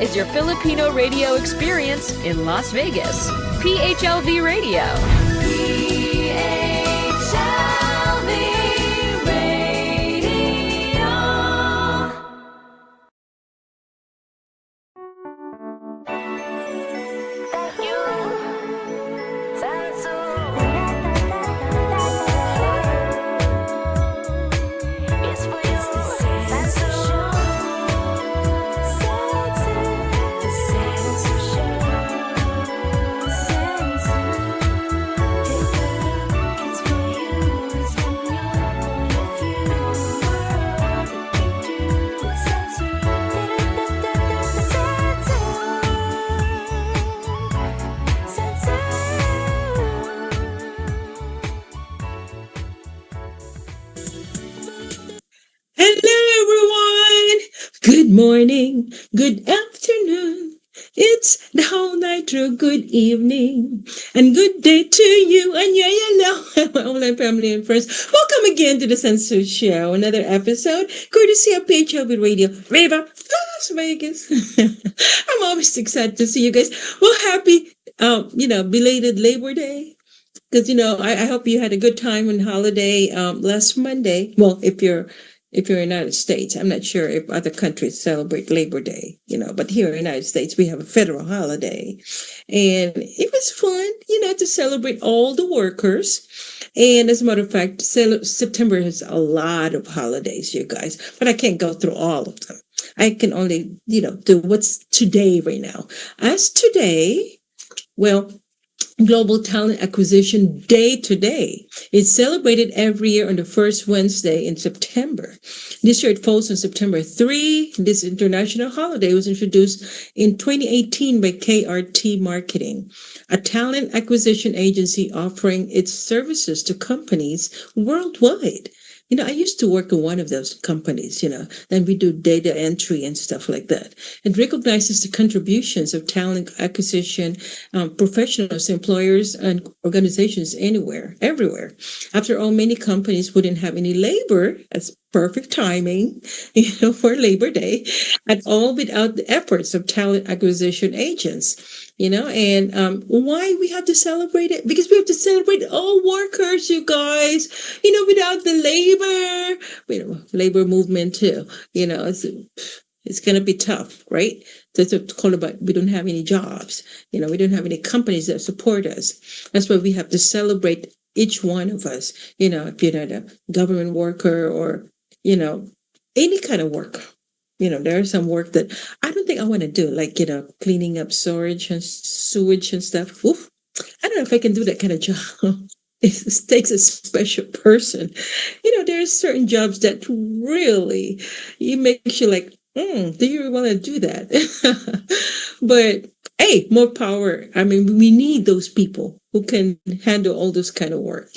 is your Filipino radio experience in Las Vegas. PHLV Radio. Good morning, good afternoon. It's the whole night through. Good evening and good day to you. And yeah, my online family and friends. Welcome again to the Sansu Show. Another episode, courtesy of PHLV Radio, Viva Las Vegas. I'm always excited to see you guys. Well, happy, belated Labor Day. Because, I hope you had a good time on holiday last Monday. Well, if you're in the United States. I'm not sure if other countries celebrate Labor Day, but here in the United States, we have a federal holiday. And it was fun, to celebrate all the workers. And as a matter of fact, September has a lot of holidays, you guys, but I can't go through all of them. I can only, do what's today right now. As today, well, Global Talent Acquisition Day today. It's celebrated every year on the first Wednesday in September. This year it falls on September 3. This international holiday was introduced in 2018 by KRT Marketing, a talent acquisition agency offering its services to companies worldwide. I used to work in one of those companies, and we do data entry and stuff like that. It recognizes the contributions of talent acquisition professionals, employers, and organizations everywhere. After all, many companies wouldn't have any labor. That's perfect timing, for Labor Day at all without the efforts of talent acquisition agents. And why we have to celebrate it? Because we have to celebrate all workers, you guys, without the labor movement too, it's going to be tough, right? That's what it's called about. We don't have any jobs, we don't have any companies that support us. That's why we have to celebrate each one of us, if you're not a government worker or, any kind of work. There's some work that I don't think I want to do, like, cleaning up sewage and stuff. Oof. I don't know if I can do that kind of job. It takes a special person. There's certain jobs that really, makes you like, do you want to do that? But hey, more power. I mean, we need those people who can handle all this kind of work,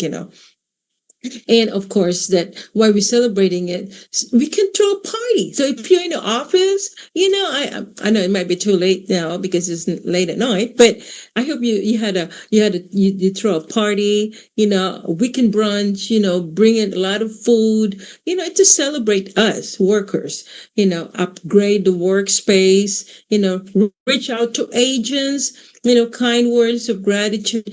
And of course, that while we're celebrating it, we can throw a party. So if you're in the office, I know it might be too late now because it's late at night, but I hope you throw a party, a weekend brunch, bring in a lot of food, to celebrate us workers, upgrade the workspace, reach out to agents. Kind words of gratitude,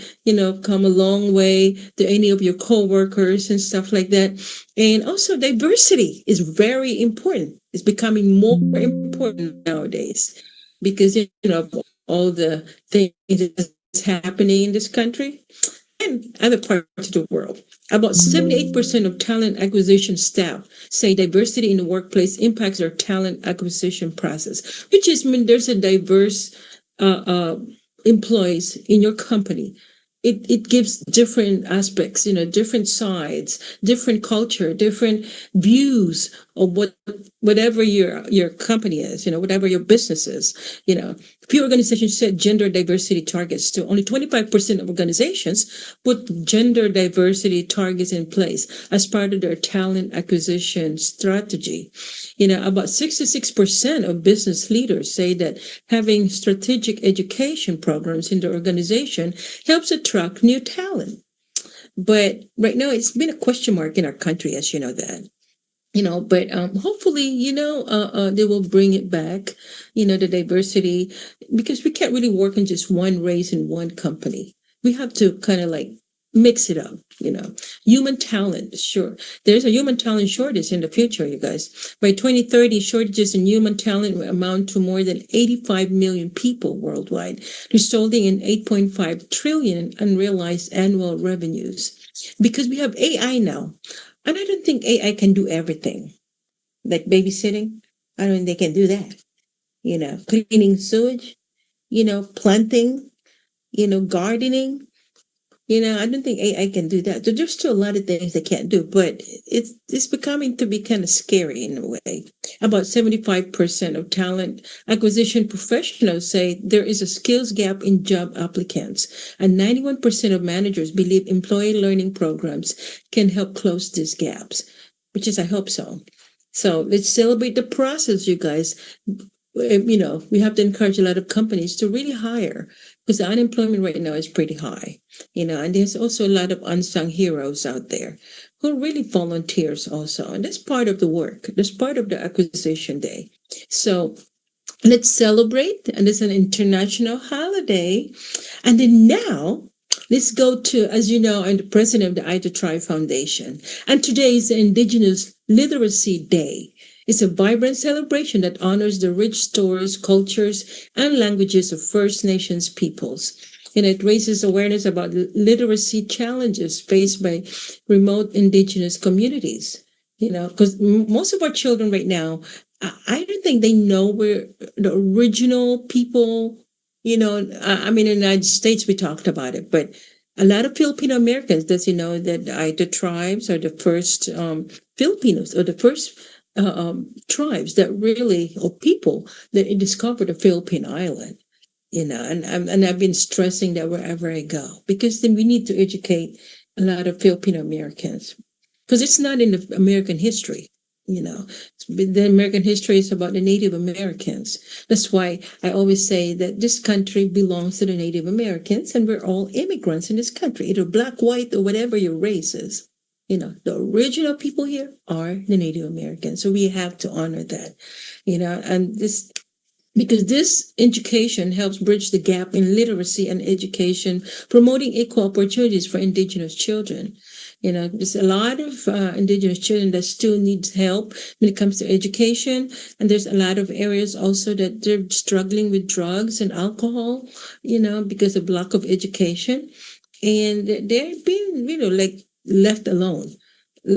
come a long way to any of your coworkers and stuff like that. And also diversity is very important. It's becoming more important nowadays because, of all the things that's happening in this country and other parts of the world. About 78% of talent acquisition staff say diversity in the workplace impacts their talent acquisition process, which is when there's a diverse employees in your company. It gives different aspects, different sides, different culture, different views of whatever your company is, whatever your business is. Few organizations set gender diversity targets to only 25% of organizations put gender diversity targets in place as part of their talent acquisition strategy. About 66% of business leaders say that having strategic education programs in their organization helps attract new talent. But right now, it's been a question mark in our country, as you know that. but hopefully, they will bring it back, the diversity, because we can't really work on just one race in one company. We have to kind of like mix it up, human talent. Sure, there's a human talent shortage in the future, you guys. By 2030, shortages in human talent will amount to more than 85 million people worldwide, resulting in 8.5 trillion in unrealized annual revenues, because we have AI now. And I don't think AI can do everything. Like babysitting, I don't think they can do that. Cleaning sewage, planting, gardening. I don't think AI can do that. So there's still a lot of things they can't do, but it's becoming to be kind of scary in a way. About 75% of talent acquisition professionals say there is a skills gap in job applicants, and 91% of managers believe employee learning programs can help close these gaps, which is I hope so. So let's celebrate the process, you guys. We have to encourage a lot of companies to really hire, because the unemployment right now is pretty high, and there's also a lot of unsung heroes out there who are really volunteers also. And that's part of the work. That's part of the acquisition day. So let's celebrate. And it's an international holiday. And then now, let's go to, as you know, I'm the president of the I to Tribe Foundation. And today is the Indigenous Literacy Day. It's a vibrant celebration that honors the rich stories, cultures, and languages of First Nations peoples. And it raises awareness about literacy challenges faced by remote Indigenous communities. Because most of our children right now, I don't think they know where the original people, in the United States, we talked about it, but a lot of Filipino Americans, does that the tribes are the first Filipinos, or the first tribes that really, or people that discovered the Philippine island, and I've been stressing that wherever I go, because then we need to educate a lot of Filipino Americans, because it's not in the American history. The American history is about the Native Americans. That's why I always say that this country belongs to the Native Americans, and we're all immigrants in this country, either black, white, or whatever your race is. The original people here are the Native Americans. So we have to honor that, and this, because this education helps bridge the gap in literacy and education, promoting equal opportunities for Indigenous children. There's a lot of Indigenous children that still needs help when it comes to education. And there's a lot of areas also that they're struggling with drugs and alcohol, because of lack of education. And they're being, left alone.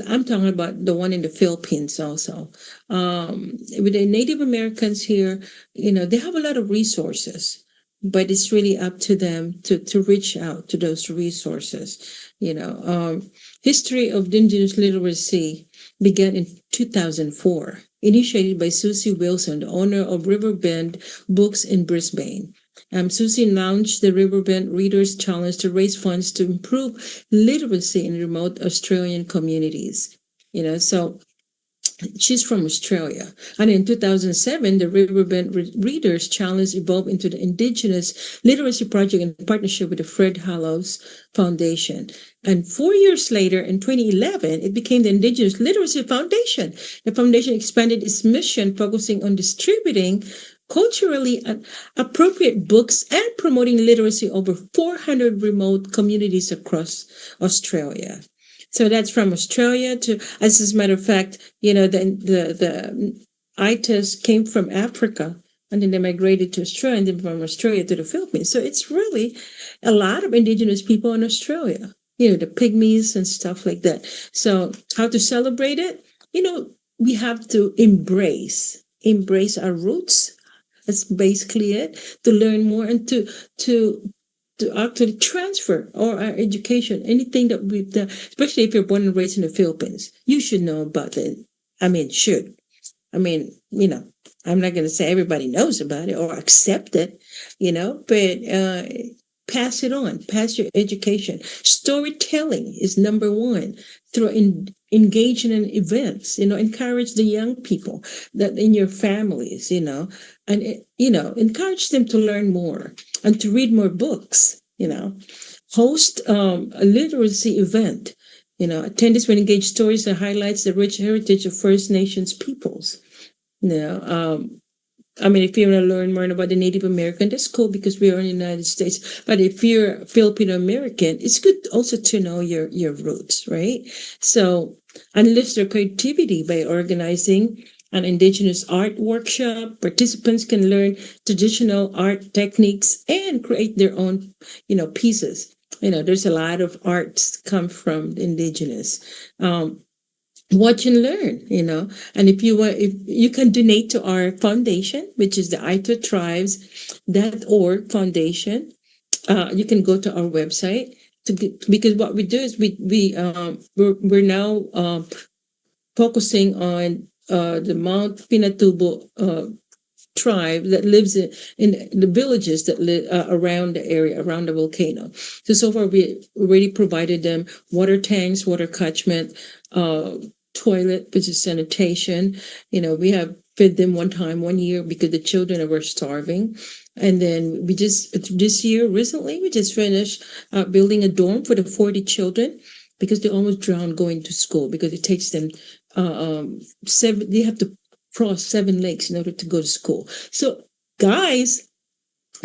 I'm talking about the one in the Philippines also. With the Native Americans here, they have a lot of resources, but it's really up to them to reach out to those resources. History of Indigenous literacy began in 2004, initiated by Susie Wilson, the owner of Riverbend Books in Brisbane. Susie launched the Riverbend Readers Challenge to raise funds to improve literacy in remote Australian communities. So she's from Australia. And in 2007, the Riverbend Readers Challenge evolved into the Indigenous Literacy Project in partnership with the Fred Hallows Foundation. And 4 years later, in 2011, it became the Indigenous Literacy Foundation. The foundation expanded its mission, focusing on distributing culturally appropriate books and promoting literacy over 400 remote communities across Australia. So that's from Australia to, as a matter of fact, the ITAs came from Africa, and then they migrated to Australia, and then from Australia to the Philippines. So it's really a lot of Indigenous people in Australia, the pygmies and stuff like that. So how to celebrate it? We have to embrace our roots. That's basically it. To learn more and to actually transfer our education, anything that we've done, especially if you're born and raised in the Philippines, you should know about it. Should. I'm not going to say everybody knows about it or accept it, but pass it on, pass your education. Storytelling is number one. Through engaging in events, encourage the young people that in your families, and encourage them to learn more and to read more books, host a literacy event, Attendees will engage stories that highlights the rich heritage of First Nations peoples. If you want to learn more about the Native American, that's cool because we are in the United States. But if you're Filipino American, it's good also to know your roots, right? So unleash their creativity by organizing an Indigenous art workshop. Participants can learn traditional art techniques and create their own, pieces. There's a lot of arts come from the Indigenous. Watch and learn, and if you can donate to our foundation, which is the itotribes.org foundation. You can go to our website because what we do is we're now focusing on the Mount Pinatubo tribe that lives in the villages that live around the area, around the volcano. So far we already provided them water tanks, water catchment, toilet, which is sanitation. We have fed them one year because the children were starving. And then this year, recently, we just finished building a dorm for the 40 children because they almost drowned going to school because it takes them they have to cross 7 lakes in order to go to school. So guys,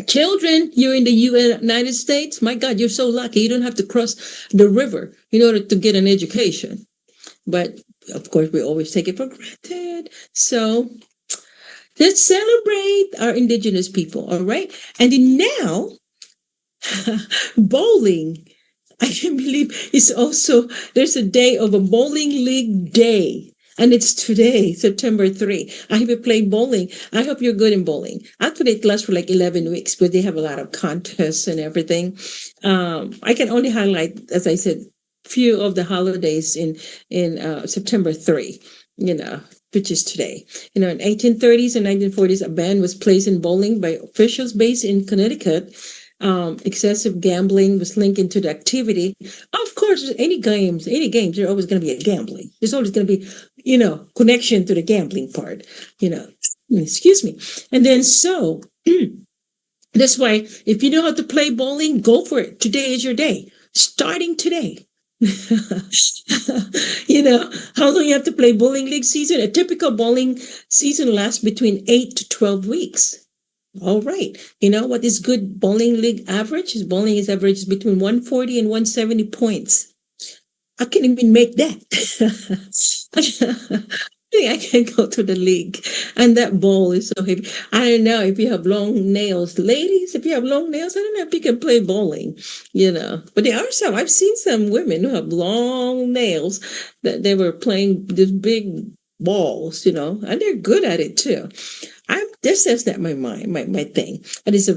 children, you're in the United States. My God, you're so lucky. You don't have to cross the river in order to get an education. But of course, we always take it for granted. So let's celebrate our Indigenous people, all right? And then now, bowling. I can't believe there's a day of a bowling league day. And it's today, September 3. I have played bowling. I hope you're good in bowling. Actually, it lasts for like 11 weeks, but they have a lot of contests and everything. I can only highlight, as I said, few of the holidays in September 3, which is today. In 1830s and 1940s, a ban was placed in bowling by officials based in Connecticut. Excessive gambling was linked into the activity. Of course, any games, there's always going to be a gambling. There's always going to be, connection to the gambling part, excuse me. And then so that's why if you know how to play bowling, go for it. Today is your day. Starting today. How long you have to play bowling league season? A typical bowling season lasts between 8 to 12 weeks. All right. What is good bowling league average? Bowling is average between 140 and 170 points. I can't even make that. I can't go to the league. And that ball is so heavy. I don't know if you have long nails. Ladies, if you have long nails, I don't know if you can play bowling, But there are some. I've seen some women who have long nails that they were playing these big balls, and they're good at it too. That's not my thing. And it's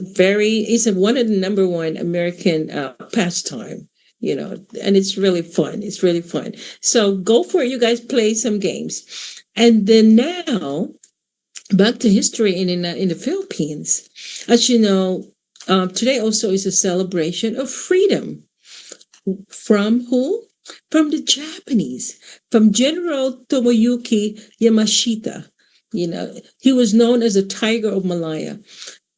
one of the number one American pastime, and it's really fun. It's really fun. So go for it. You guys play some games. And then now back to history in the Philippines. As you know, today also is a celebration of freedom. From who? From the Japanese, from General Tomoyuki Yamashita. He was known as the Tiger of Malaya,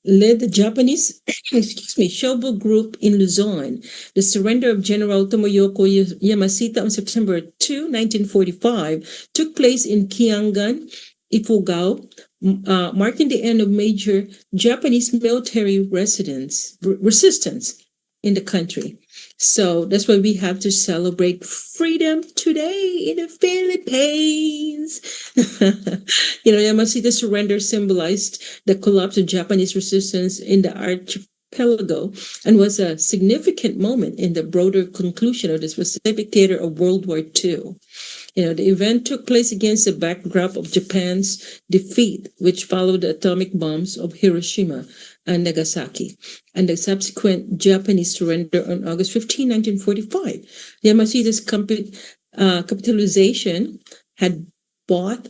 led the Japanese, Shobu group in Luzon. The surrender of General Tomoyuki Yamashita on September 2, 1945, took place in Kiangan, Ifugao, marking the end of major Japanese military resistance in the country. So that's why we have to celebrate freedom today in the Philippines. Yamashita's surrender symbolized the collapse of Japanese resistance in the archipelago and was a significant moment in the broader conclusion of the Pacific theater of World War II. The event took place against the backdrop of Japan's defeat, which followed the atomic bombs of Hiroshima and Nagasaki, and the subsequent Japanese surrender on August 15, 1945. Yamashita's capitalization had brought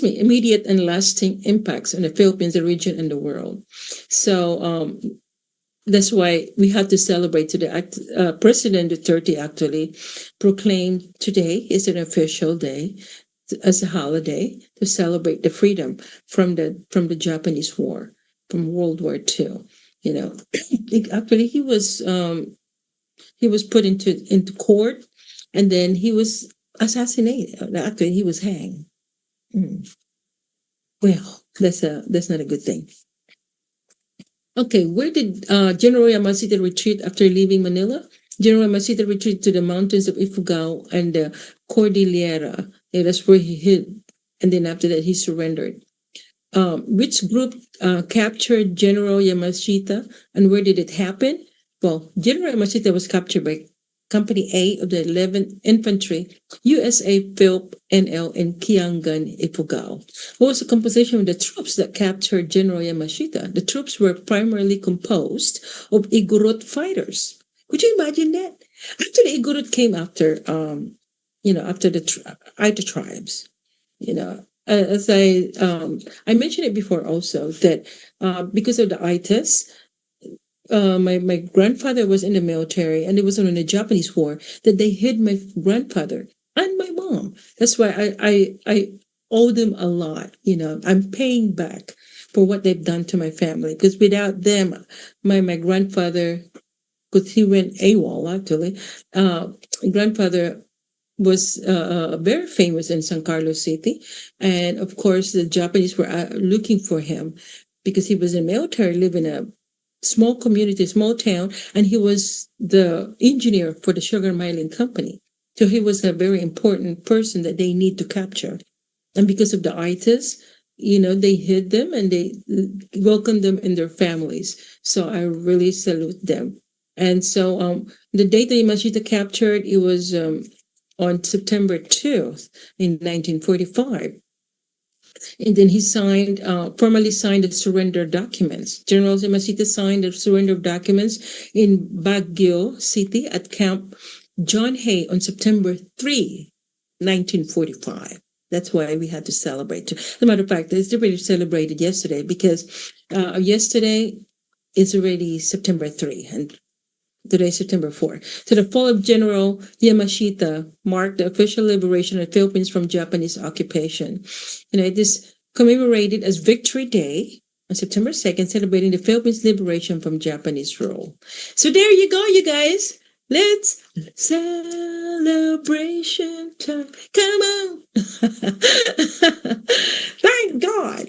immediate and lasting impacts on the Philippines, the region, and the world. So that's why we have to celebrate today. President Duterte actually proclaimed today is an official day as a holiday to celebrate the freedom from the Japanese war, from World War II. Actually he was put into court and then he was assassinated. Actually, he was hanged. Mm. Well, that's not a good thing. Okay, where did General Yamashita retreat after leaving Manila? General Yamashita retreated to the mountains of Ifugao and the Cordillera. And that's where he hid. And then after that, he surrendered. Which group captured General Yamashita, and where did it happen? Well, General Yamashita was captured by Company A of the 11th Infantry, USA Philp NL in Kiangan, Ifugao. What was the composition of the troops that captured General Yamashita? The troops were primarily composed of Igorot fighters. Could you imagine that? Actually, Igorot came after, after the Aita tribes. As I mentioned it before also that because of the itis, my grandfather was in the military, and it was on the Japanese war that they hid my grandfather and my mom. That's why I owe them a lot. I'm paying back for what they've done to my family, because without them, my grandfather, because he went AWOL actually, grandfather was very famous in San Carlos City. And of course, the Japanese were looking for him because he was in military, living in a small community, small town, and he was the engineer for the sugar mining company. So he was a very important person that they need to capture. And because of the itis, they hid them and they welcomed them in their families. So I really salute them. And so the date that Yamashita captured, it was on September 2nd in 1945. And then he formally signed the surrender documents. General Yamashita signed the surrender documents in Baguio City at Camp John Hay on September 3, 1945. That's why we had to celebrate. As a matter of fact, it's already celebrated yesterday because yesterday is already September 3, and today, September 4. So the fall of General Yamashita marked the official liberation of the Philippines from Japanese occupation. It is commemorated as Victory Day on September 2nd, celebrating the Philippines' liberation from Japanese rule. So there you go, you guys. Let's celebration time. Come on. Thank God,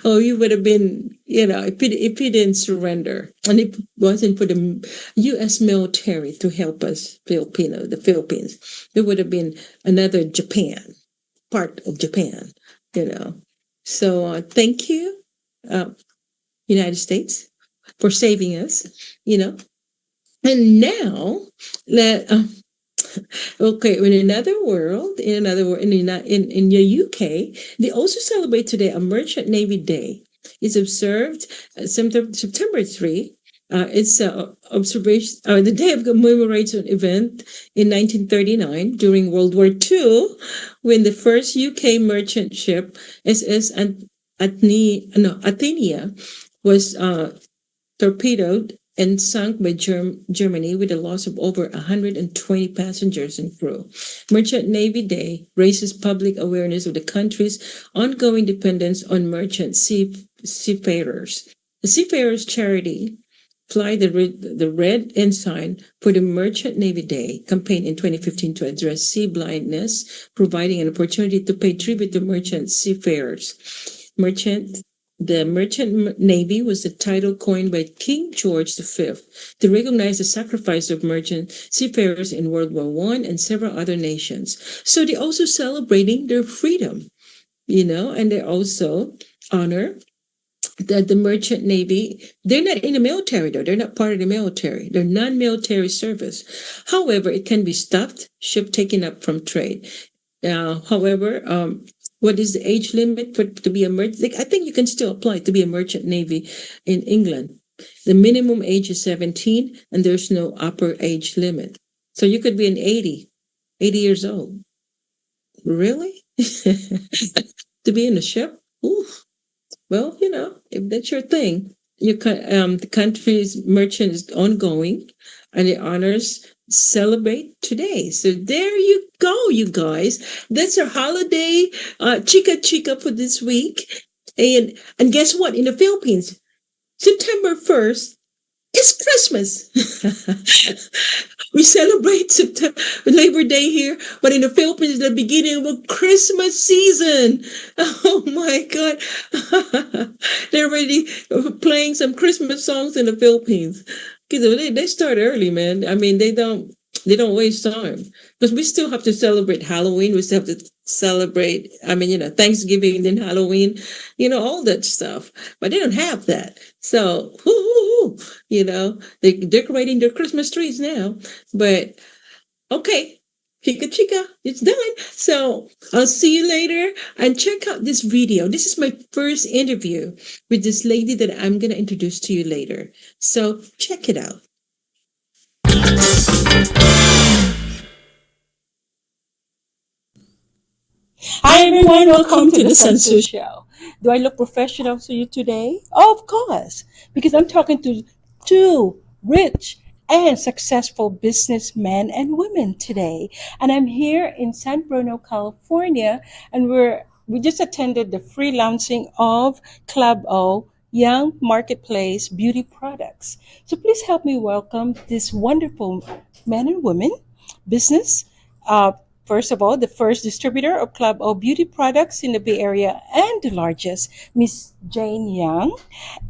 Oh, you would have been, if he didn't surrender. And it wasn't for the U.S. military to help us, the Philippines. There would have been another Japan, part of Japan, So thank you, United States, for saving us, And now, okay, in another world, in the UK, they also celebrate today a Merchant Navy Day. It's observed September 3. It's observation, the day of commemoration event in 1939 during World War II, when the first UK merchant ship SS Athenia was torpedoed and sunk by Germany with a loss of over 120 passengers and crew. Merchant Navy Day raises public awareness of the country's ongoing dependence on merchant seafarers. The Seafarers Charity fly the red ensign for the Merchant Navy Day campaign in 2015 to address sea blindness, providing an opportunity to pay tribute to merchant seafarers. The Merchant Navy was the title coined by King George V to recognize the sacrifice of merchant seafarers in World War I and several other nations. So they're also celebrating their freedom, and they also honor that the Merchant Navy, they're not in the military though. They're not part of the military. They're non-military service. However, it can be stopped, ship taken up from trade. However, what is the age limit to be a merchant? I think you can still apply to be a Merchant Navy in England. The minimum age is 17, and there's no upper age limit. So you could be an 80 years old. Really? To be in a ship? Ooh. Well, if that's your thing, the country's merchant is ongoing, and the honors celebrate today. So there you go, you guys. That's our holiday chica for this week. And guess what? In the Philippines, September 1st is It's Christmas. We celebrate Labor Day here, but in the Philippines, the beginning of Christmas season. Oh my God. They're already playing some Christmas songs in the Philippines. Because they start early, man. I mean, they don't waste time. Because we still have to celebrate Halloween. We still have to celebrate, Thanksgiving, then Halloween, all that stuff. But they don't have that. So, they're decorating their Christmas trees now. But, okay, chica chica, it's done. So, I'll see you later. And check out this video. This is my first interview with this lady that I'm going to introduce to you later. So, check it out. Hi everyone, welcome to the Sansu Show. Do I look professional to you today? Oh, of course, because I'm talking to two rich and successful businessmen and women today. And I'm here in San Bruno, California, and we just attended the free launching of Club O Young Marketplace Beauty Products. So please help me welcome this wonderful men and women business. First of all, the first distributor of Club O beauty products in the Bay Area and the largest, Miss Jane Young,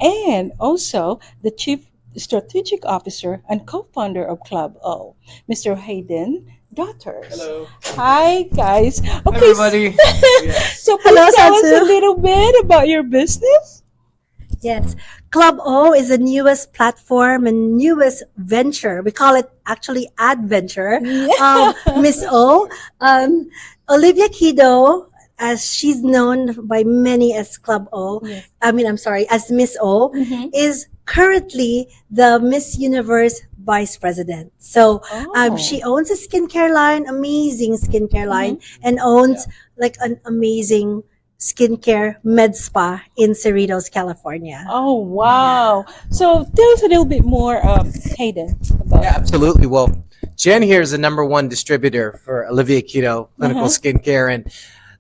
and also the Chief Strategic Officer and co-founder of Club O, Mr. Hayden Daughters. Hello. Hi, guys. Okay, Hi, everybody. so please tell us a little bit about your business. Yes, Club O is the newest platform and newest venture. We call it actually adventure. Miss O, Olivia Kido, as she's known by many as Club O. Yes. As Miss O, is currently the Miss Universe Vice President. So she owns a skincare line, amazing skincare line, and owns like an amazing skincare med spa in Cerritos, California. Oh, wow. So tell us a little bit more, Hayden, about Yeah, absolutely. Well, Jen here is the #1 distributor for Olivia Keto Clinical Skincare, and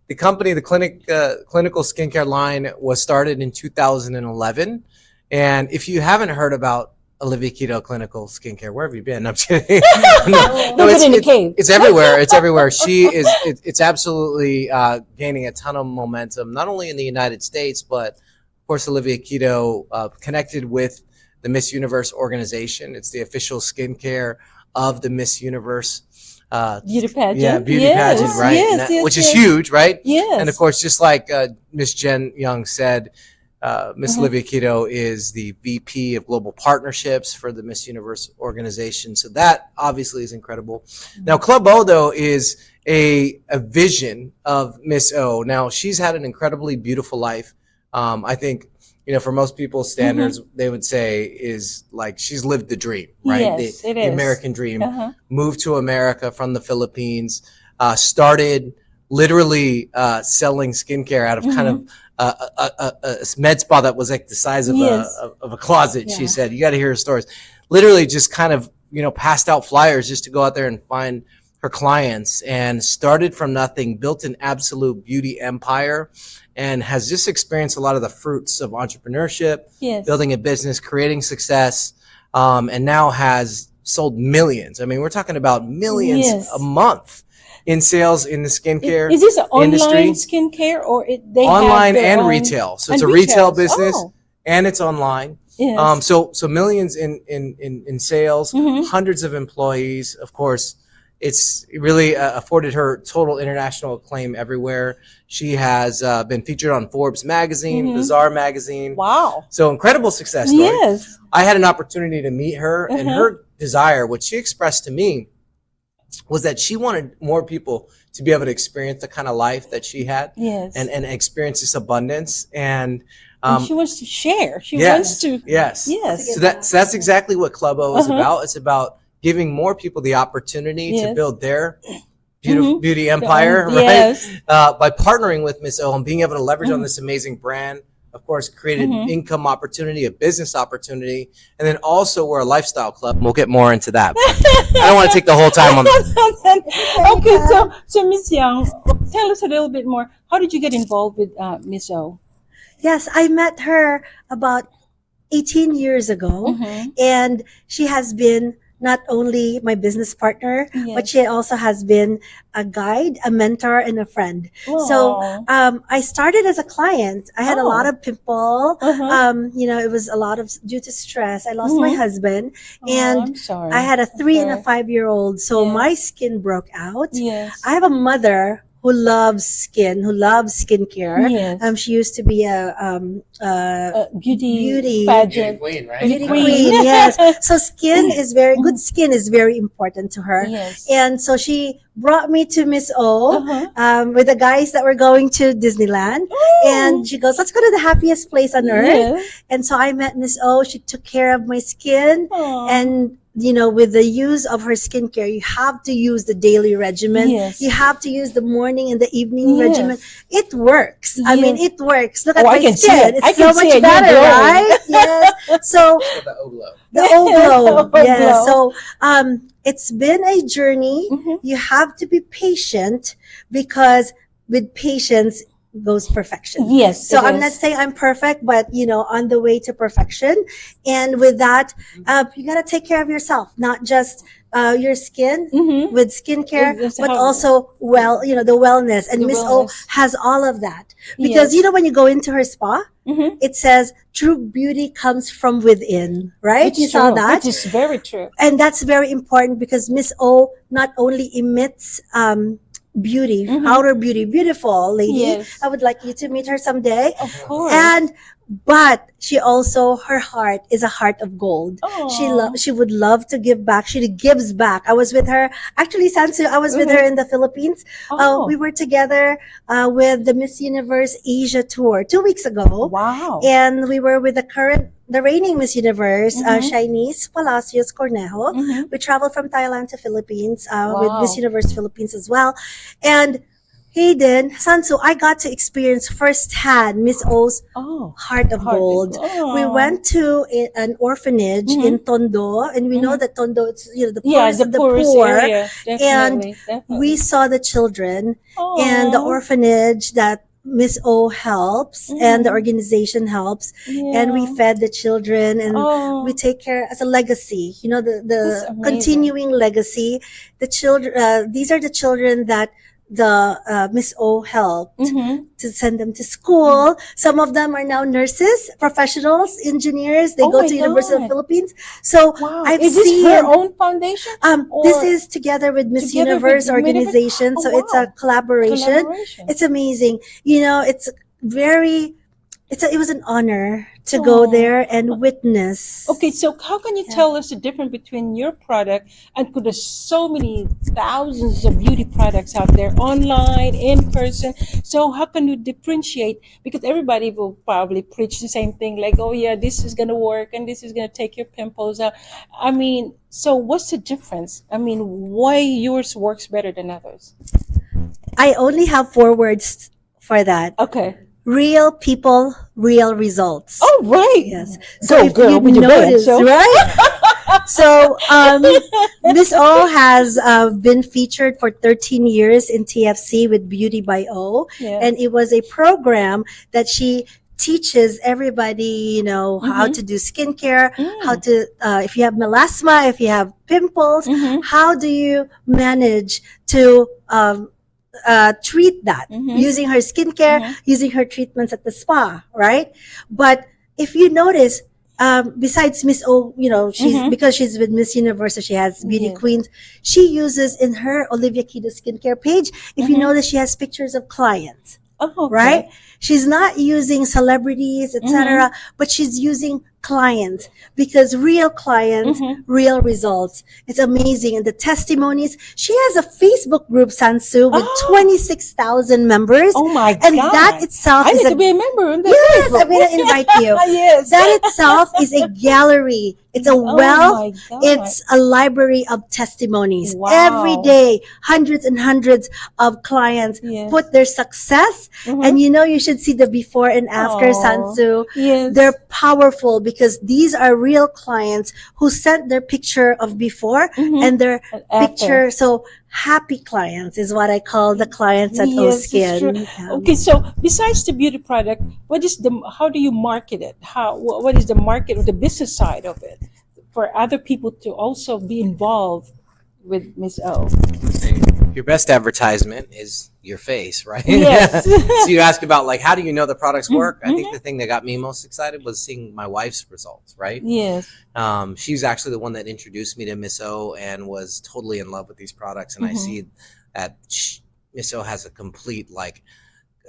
the company, the clinical skincare line, was started in 2011. And if you haven't heard about Olivia Keto Clinical Skincare, where have you been? I'm kidding. No, it's everywhere. It's everywhere. It's absolutely gaining a ton of momentum, not only in the United States, but of course, Olivia Keto connected with the Miss Universe organization. It's the official skincare of the Miss Universe beauty pageant. Yeah, beauty pageant, right? Yes, which is huge, right? Yes. And of course, just like Miss Jen Young said, Miss Olivia Keto is the VP of Global Partnerships for the Miss Universe organization. So that obviously is incredible. Now, Club O, though, is a vision of Miss O. Now, she's had an incredibly beautiful life. I think, for most people's standards, they would say is like she's lived the dream, right? Yes, the is. American dream. Moved to America from the Philippines, started literally selling skincare out of kind of a med spa that was like the size of a closet. She said, you got to hear her stories. Literally just kind of, passed out flyers just to go out there and find her clients, and started from nothing, built an absolute beauty empire, and has just experienced a lot of the fruits of entrepreneurship, building a business, creating success, and now has sold millions. I mean, we're talking about millions a month in sales in the skincare Is this an online industry. skincare, or they Online have their and own... retail? So and it's a retail business, and it's online. Yes. So millions in sales, hundreds of employees. Of course, it's really afforded her total international acclaim everywhere. She has been featured on Forbes magazine, Bazaar magazine. Wow. So incredible success story. Yes. I had an opportunity to meet her, and her desire, what she expressed to me, was that she wanted more people to be able to experience the kind of life that she had, and experience this abundance. And she wants to share. She wants to. Yes. So that's exactly what Club O is about. It's about giving more people the opportunity to build their beauty empire, right? By partnering with Miss O and being able to leverage on this amazing brand. Of course, created income opportunity, a business opportunity, and then also we're a lifestyle club. We'll get more into that. I don't want to take the whole time on that. Okay, so Miss Young, tell us a little bit more. How did you get involved with Miss O? Yes, I met her about 18 years ago. And she has been not only my business partner, but she also has been a guide, a mentor, and a friend. So I started as a client. I had a lot of pimple. It was a lot of due to stress. I lost my husband, and I had a 3 and a 5-year-old. So my skin broke out. I have a mother who loves skincare. She used to be a beauty pageant queen, right? beauty queen. Yes. So good skin is very important to her. And so she brought me to Miss O with the guys that were going to Disneyland. And she goes, let's go to the happiest place on earth. And so I met Miss O. She took care of my skin. And with the use of her skincare, you have to use the daily regimen. You have to use the morning and the evening regimen. It works. I mean, it works. Look at my skin. It's so much better, right? Yes. So The O glow. the O glow. Yeah. So it's been a journey. You have to be patient, because with patience goes perfection. So I'm not saying I'm perfect, but on the way to perfection. And with that, you got to take care of yourself, not just your skin with skincare, but also the wellness. And Miss O has all of that, because when you go into her spa, it says true beauty comes from within, right? It's you saw true. that? Which is very true. And that's very important, because Miss O not only emits beauty, outer beauty, beautiful lady. I would like you to meet her someday. Of course. But she also, her heart is a heart of gold. She would love to give back. She gives back. I was with her. Actually, Sansu, I was with her in the Philippines. We were together with the Miss Universe Asia tour 2 weeks ago. Wow. And we were with the reigning Miss Universe, Chinese Palacios Cornejo. We traveled from Thailand to Philippines with Miss Universe Philippines as well. And Hayden, Sansu, I got to experience firsthand Miss O's heart of gold. We went to an orphanage in Tondo, and we know that Tondo, it's the poorest of the poor. Area. And we saw the children and the orphanage that Miss O helps and the organization helps, and we fed the children, and we take care as a legacy. The continuing legacy. The children. These are the children that the Miss O helped to send them to school. Some of them are now nurses, professionals, engineers. They go to University of the Philippines. So I've is seen this her own foundation? This is together with Miss Universe organization. So it's a collaboration. It's amazing. It was an honor to go there and witness. Okay, so how can you tell us the difference between your product and, because there's so many thousands of beauty products out there, online, in person. So how can you differentiate? Because everybody will probably preach the same thing, like, oh yeah, this is going to work and this is going to take your pimples out. I mean, so what's the difference? I mean, why yours works better than others? I only have 4 words for that. Okay. Real people, real results. Oh, right. Yes. So if girl, you with your notice, band, so. right? So Miss O has been featured for 13 years in TFC with Beauty by O. And it was a program that she teaches everybody, how to do skincare, how to, if you have melasma, if you have pimples, how do you manage to treat that using her skincare, using her treatments at the spa, right? But if you notice, besides Miss O, because she's with Miss Universe, so she has beauty queens. She uses in her Olivia Kido skincare page. If you notice, she has pictures of clients, right? She's not using celebrities, etc., but she's using clients, because real clients, real results. It's amazing. And the testimonies, she has a Facebook group, Sansu, with 26,000 members. Oh my God. And that itself I is need to be a member in that. yes, Facebook. I'm going to invite you. Yes. That itself is a gallery. It's a wealth. My God. It's a library of testimonies. Wow. Every day, hundreds and hundreds of clients put their success. And you should see the before and after, Sansu. Yes. They're powerful, because these are real clients who sent their picture of before and their picture. So happy clients is what I call the clients at O Yes, it's true. Skin. Okay, so besides the beauty product, how do you market it? What is the market or the business side of it for other people to also be involved with Miss O? Your best advertisement is your face, right? Yes. So you ask about like, how do you know the products work? I think the thing that got me most excited was seeing my wife's results, right? Yes. She's actually the one that introduced me to Miss O and was totally in love with these products. And I see that Miss O has a complete like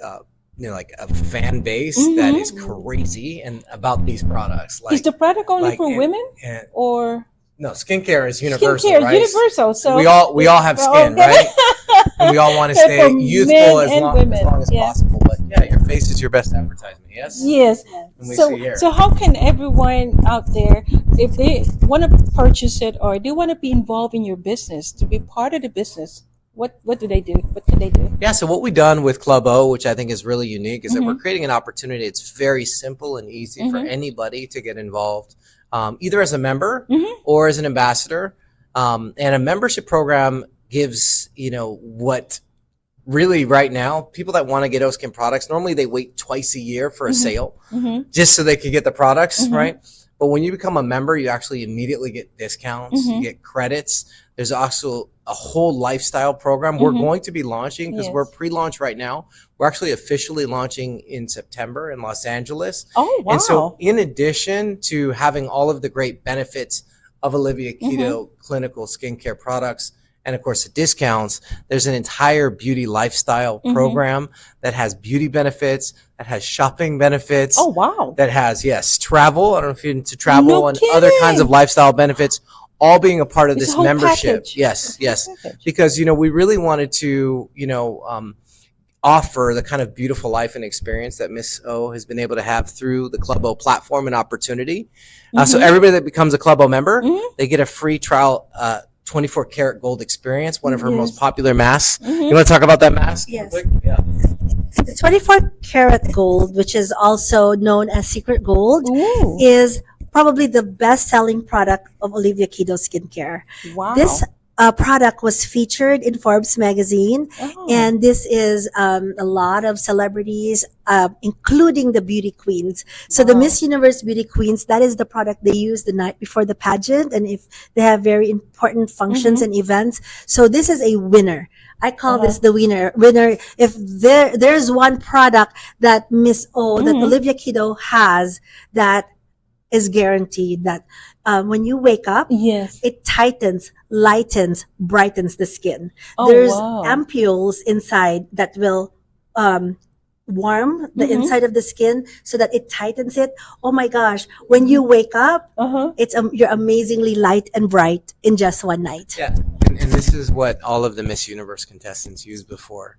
a fan base that is crazy and about these products. Like, is the product only for women or? No, skincare is universal, Skincare, right? universal. So we all have skin, right? And we all want to stay youthful as long as possible. But yeah, your face is your best advertisement. Yes. Yes. And we see here. So how can everyone out there, if they want to purchase it or they want to be involved in your business, to be part of the business, what do they do? What can they do? Yeah, so what we've done with Club O, which I think is really unique, is that we're creating an opportunity. It's very simple and easy for anybody to get involved, either as a member or as an ambassador. And a membership program gives, what really right now, people that want to get O Skin products, normally they wait twice a year for a sale just so they could get the products, right? But when you become a member, you actually immediately get discounts, you get credits. There's also a whole lifestyle program we're going to be launching because we're pre-launch right now. We're actually officially launching in September in Los Angeles. Oh, wow. And so in addition to having all of the great benefits of Olivia Keto clinical skincare products, and of course the discounts, there's an entire beauty lifestyle program that has beauty benefits, that has shopping benefits. Oh, wow. That has, yes, travel. I don't know if you're into travel No and kidding. other kinds of lifestyle benefits, all being a part of It's a this whole membership. package. Yes, yes. Package. Because, we really wanted to, offer the kind of beautiful life and experience that Miss O has been able to have through the Club O platform and opportunity. So everybody that becomes a Club O member, they get a free trial 24 karat gold experience, one of her most popular masks. You want to talk about that mask? Yes. Real quick? Yeah. The 24 karat gold, which is also known as secret gold, Ooh. is probably the best selling product of Olivia Keto Skincare. Wow. This product was featured in Forbes magazine, and this is a lot of celebrities, including the beauty queens. So the Miss Universe beauty queens, that is the product they use the night before the pageant, and if they have very important functions and events. So this is a winner. I call this the winner. If there's one product that Miss O, that Olivia Keto has, that is guaranteed that when you wake up, Yes. it tightens, lightens, brightens the skin. Oh, There's wow. ampules inside that will warm the inside of the skin so that it tightens it. Oh my gosh, when you wake up, it's you're amazingly light and bright in just one night. Yeah. And this is what all of the Miss Universe contestants used before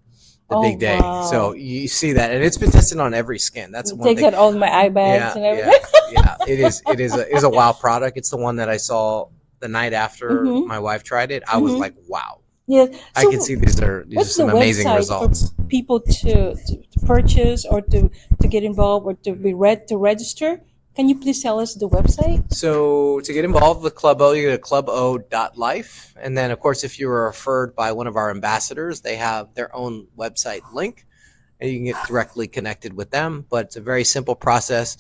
the big day. Wow. So you see that, and it's been tested on every skin. That's one Take thing. out all my eye bags and everything. Yeah. It is a wow product. It's the one that I saw the night after my wife tried it. I was like, wow. Yes. I can see these are what's some the amazing website results. for people to purchase or to get involved or to be to register? Can you please tell us the website? So to get involved with Club O, you go to clubo.life. And then, of course, if you were referred by one of our ambassadors, they have their own website link, and you can get directly connected with them. But it's a very simple process.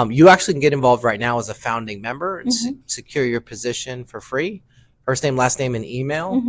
You actually can get involved right now as a founding member and secure your position for free. First name, last name, and email.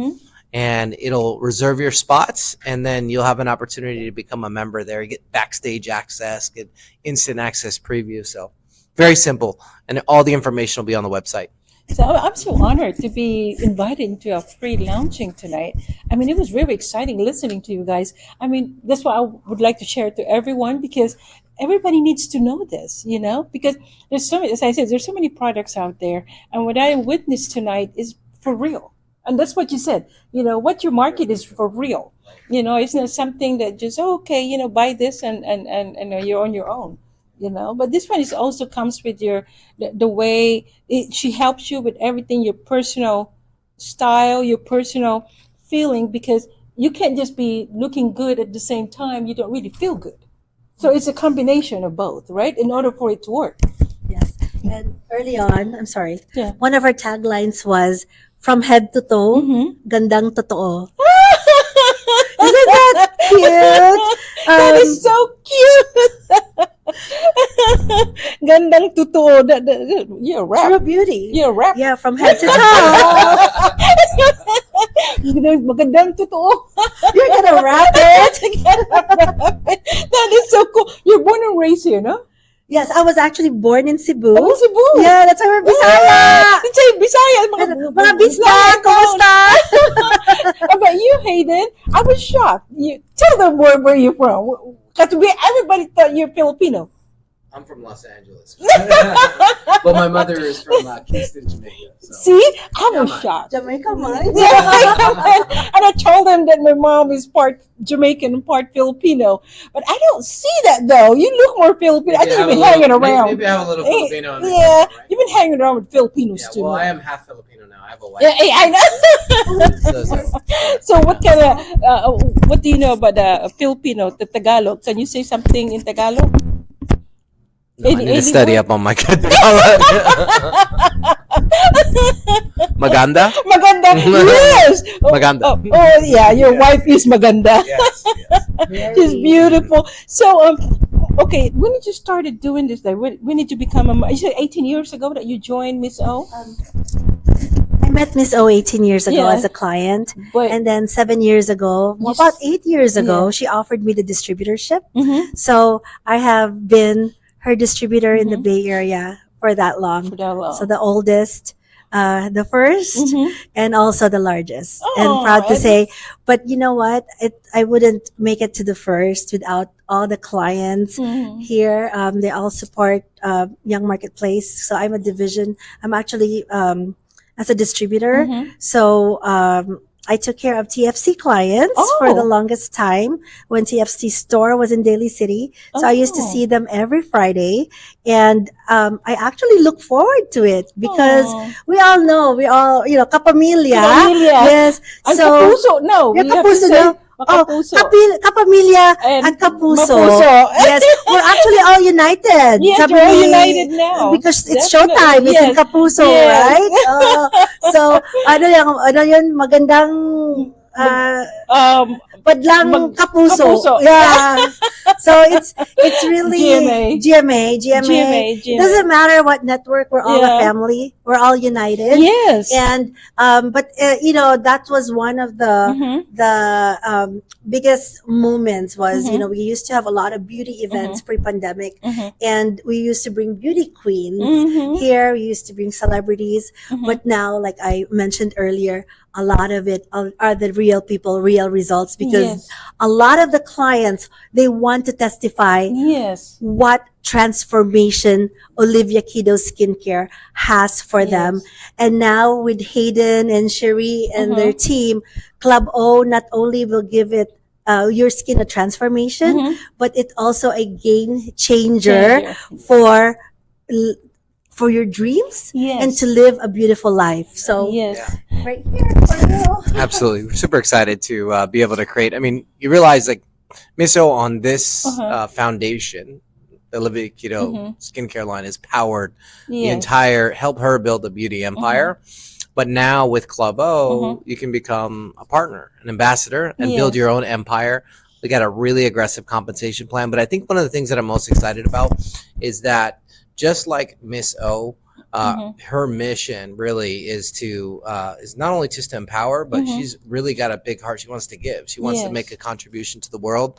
And it'll reserve your spots, and then you'll have an opportunity to become a member there. You get backstage access, get instant access preview. So very simple, and all the information will be on the website. So I'm so honored to be invited into a free launching tonight. I mean, it was really exciting listening to you guys. I mean, that's why I would like to share it to everyone, because everybody needs to know this, because there's so many, as I said, there's so many products out there. And what I witnessed tonight is for real. And that's what you said, what your market is for real. It's not something that just, buy this and you're on your own. But this one is also comes with the way she helps you with everything, your personal style, your personal feeling, because you can't just be looking good at the same time. You don't really feel good. So it's a combination of both, right? In order for it to work. Yes. And early on, I'm sorry, Yeah. one of our taglines was, from head to toe, gandang totoo. Isn't that cute? That is so cute. Gandang totoo. You're a rap. True beauty. You're a rap. Yeah, from head to toe. Magandang totoo. You're gonna wrap it. That is so cool. You're born and raised here, no? Yes, I was actually born in Cebu. Oh, Cebu. Yeah, that's why we're Bisaya. Say Bisaya. Mga Bisaya, kumusta? How about you, Hayden? I was shocked. You tell them where you're from. Because everybody thought you're Filipino. I'm from Los Angeles. But my mother is from Kingston, Jamaica. So. See? I was shocked. Jamaica, man. And I told them that my mom is part Jamaican and part Filipino. But I don't see that, though. You look more Filipino. I think you've been hanging around. Maybe I have a little Filipino in me. Yeah, Right? you've been hanging around with Filipinos, Yeah, too. well, I am half Filipino now. I have a wife. Yeah, I know. So, So what kind of, what do you know about Filipino, the Tagalog? Can you say something in Tagalog? no, I need to study up on my Tagalog. Maganda? Maganda. Yes. Maganda. Oh, yeah. Your wife is maganda. Yes, yes. She's beautiful. So, okay. When did you started doing this? Then? When did you become you said 18 years ago that you joined Miss O? I met Miss O 18 years ago Yeah. as a client. But And then 7 years ago, Yes. about 8 years ago, Yeah. she offered me the distributorship. Mhm. So I have been her distributor in the Mhm. Bay Area for that long. for that long. So the oldest, the first, Mhm. and also the largest. And Oh, proud to and- say, but you know what? I wouldn't make it to the first without all the clients Mhm. here. They all support Young Marketplace. So I'm a division. I'm actually as a distributor. Mhm. So I took care of TFC clients for Oh. the longest time when TFC store was in Daly City. So I used to Oh. see them every Friday, and I actually look forward to it because Oh. we all know, kapamilya. Kapamilya. Yes. Ang So, kapuso, no. yeah, We have to kapuso, say, no. kapuso. kapamilya And at kapuso. mapuso. Yes, we're actually all united. Yes, Sabi we're all ni- united now. Because it's Definitely, showtime. It's in yes. kapuso, Yes. right? So, ano yun, magandang padlang kapuso. kapuso. Yeah. So it's really GMA. GMA. It GMA. doesn't matter what network, we're all Yeah. a family. We're all united. Yes. And but that was one of the Mhm. biggest moments was Mhm. we used to have a lot of beauty events pre-pandemic, Mhm. and we used to bring beauty queens Mhm. here. We used to bring celebrities, Mhm. but now, like I mentioned earlier, a lot of it are the real people, real results, because Yes. a lot of the clients, they want to testify Yes. what transformation Olivia Kido Skincare has for Yes. them. And now with Hayden and Sherri and their team, Club O not only will give it your skin a transformation, Mhm. but it also a game changer for for your dreams Yes. and to live a beautiful life. So Yes. right here for you. Absolutely. We're super excited to be able to create. I mean, you realize like Miss O on this foundation, the Olivia Kido skincare line is powered the Yes. entire, help her build a beauty empire. But now with Club O, you can become a partner, an ambassador, and build Yes. your own empire. We got a really aggressive compensation plan. But I think one of the things that I'm most excited about is that just like Miss O, her mission really is not only just to empower, but she's really got a big heart. She wants to give. She wants to Yes. make a contribution to the world.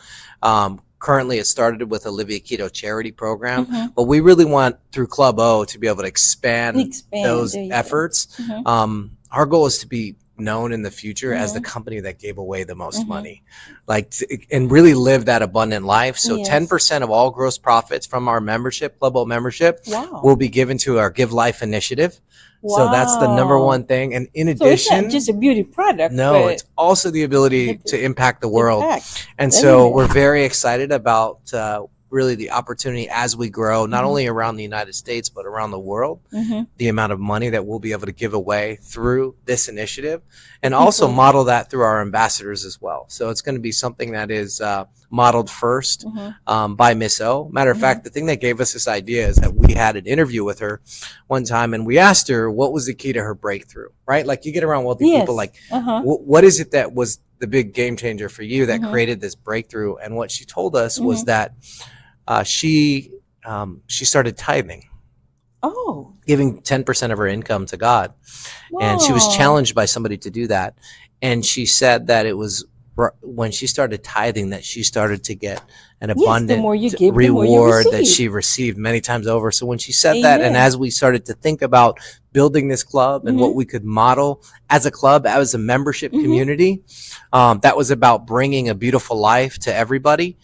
Currently, it started with Olivia Kido charity program, but we really want through Club O to be able to expand those There you go. efforts. Our goal is to be known in the future as the company that gave away the most money, and really live that abundant life. So Yes. 10% of all gross profits from our membership, Club O membership, Wow. will be given to our Give Life initiative. So that's the number Wow. one thing. And in So it's addition, not just a beauty product. no, but it's also the ability to impact the world. impact. And There so you go. we're very excited about really the opportunity as we grow, not only around the United States, but around the world, the amount of money that we'll be able to give away through this initiative, and also model that through our ambassadors as well. So it's going to be something that is modeled first by Miss O. Matter of fact, the thing that gave us this idea is that we had an interview with her one time, and we asked her what was the key to her breakthrough, right? Like, you get around wealthy people, like, what is it that was the big game changer for you that created this breakthrough? And what she told us was that she started tithing. Oh. Giving 10% of her income to God. Whoa. And she was challenged by somebody to do that. And she said that it was when she started tithing that she started to get an abundant reward that she received many times over. So when she said that, and as we started to think about building this club and what we could model as a club, as a membership community, that was about bringing a beautiful life to everybody.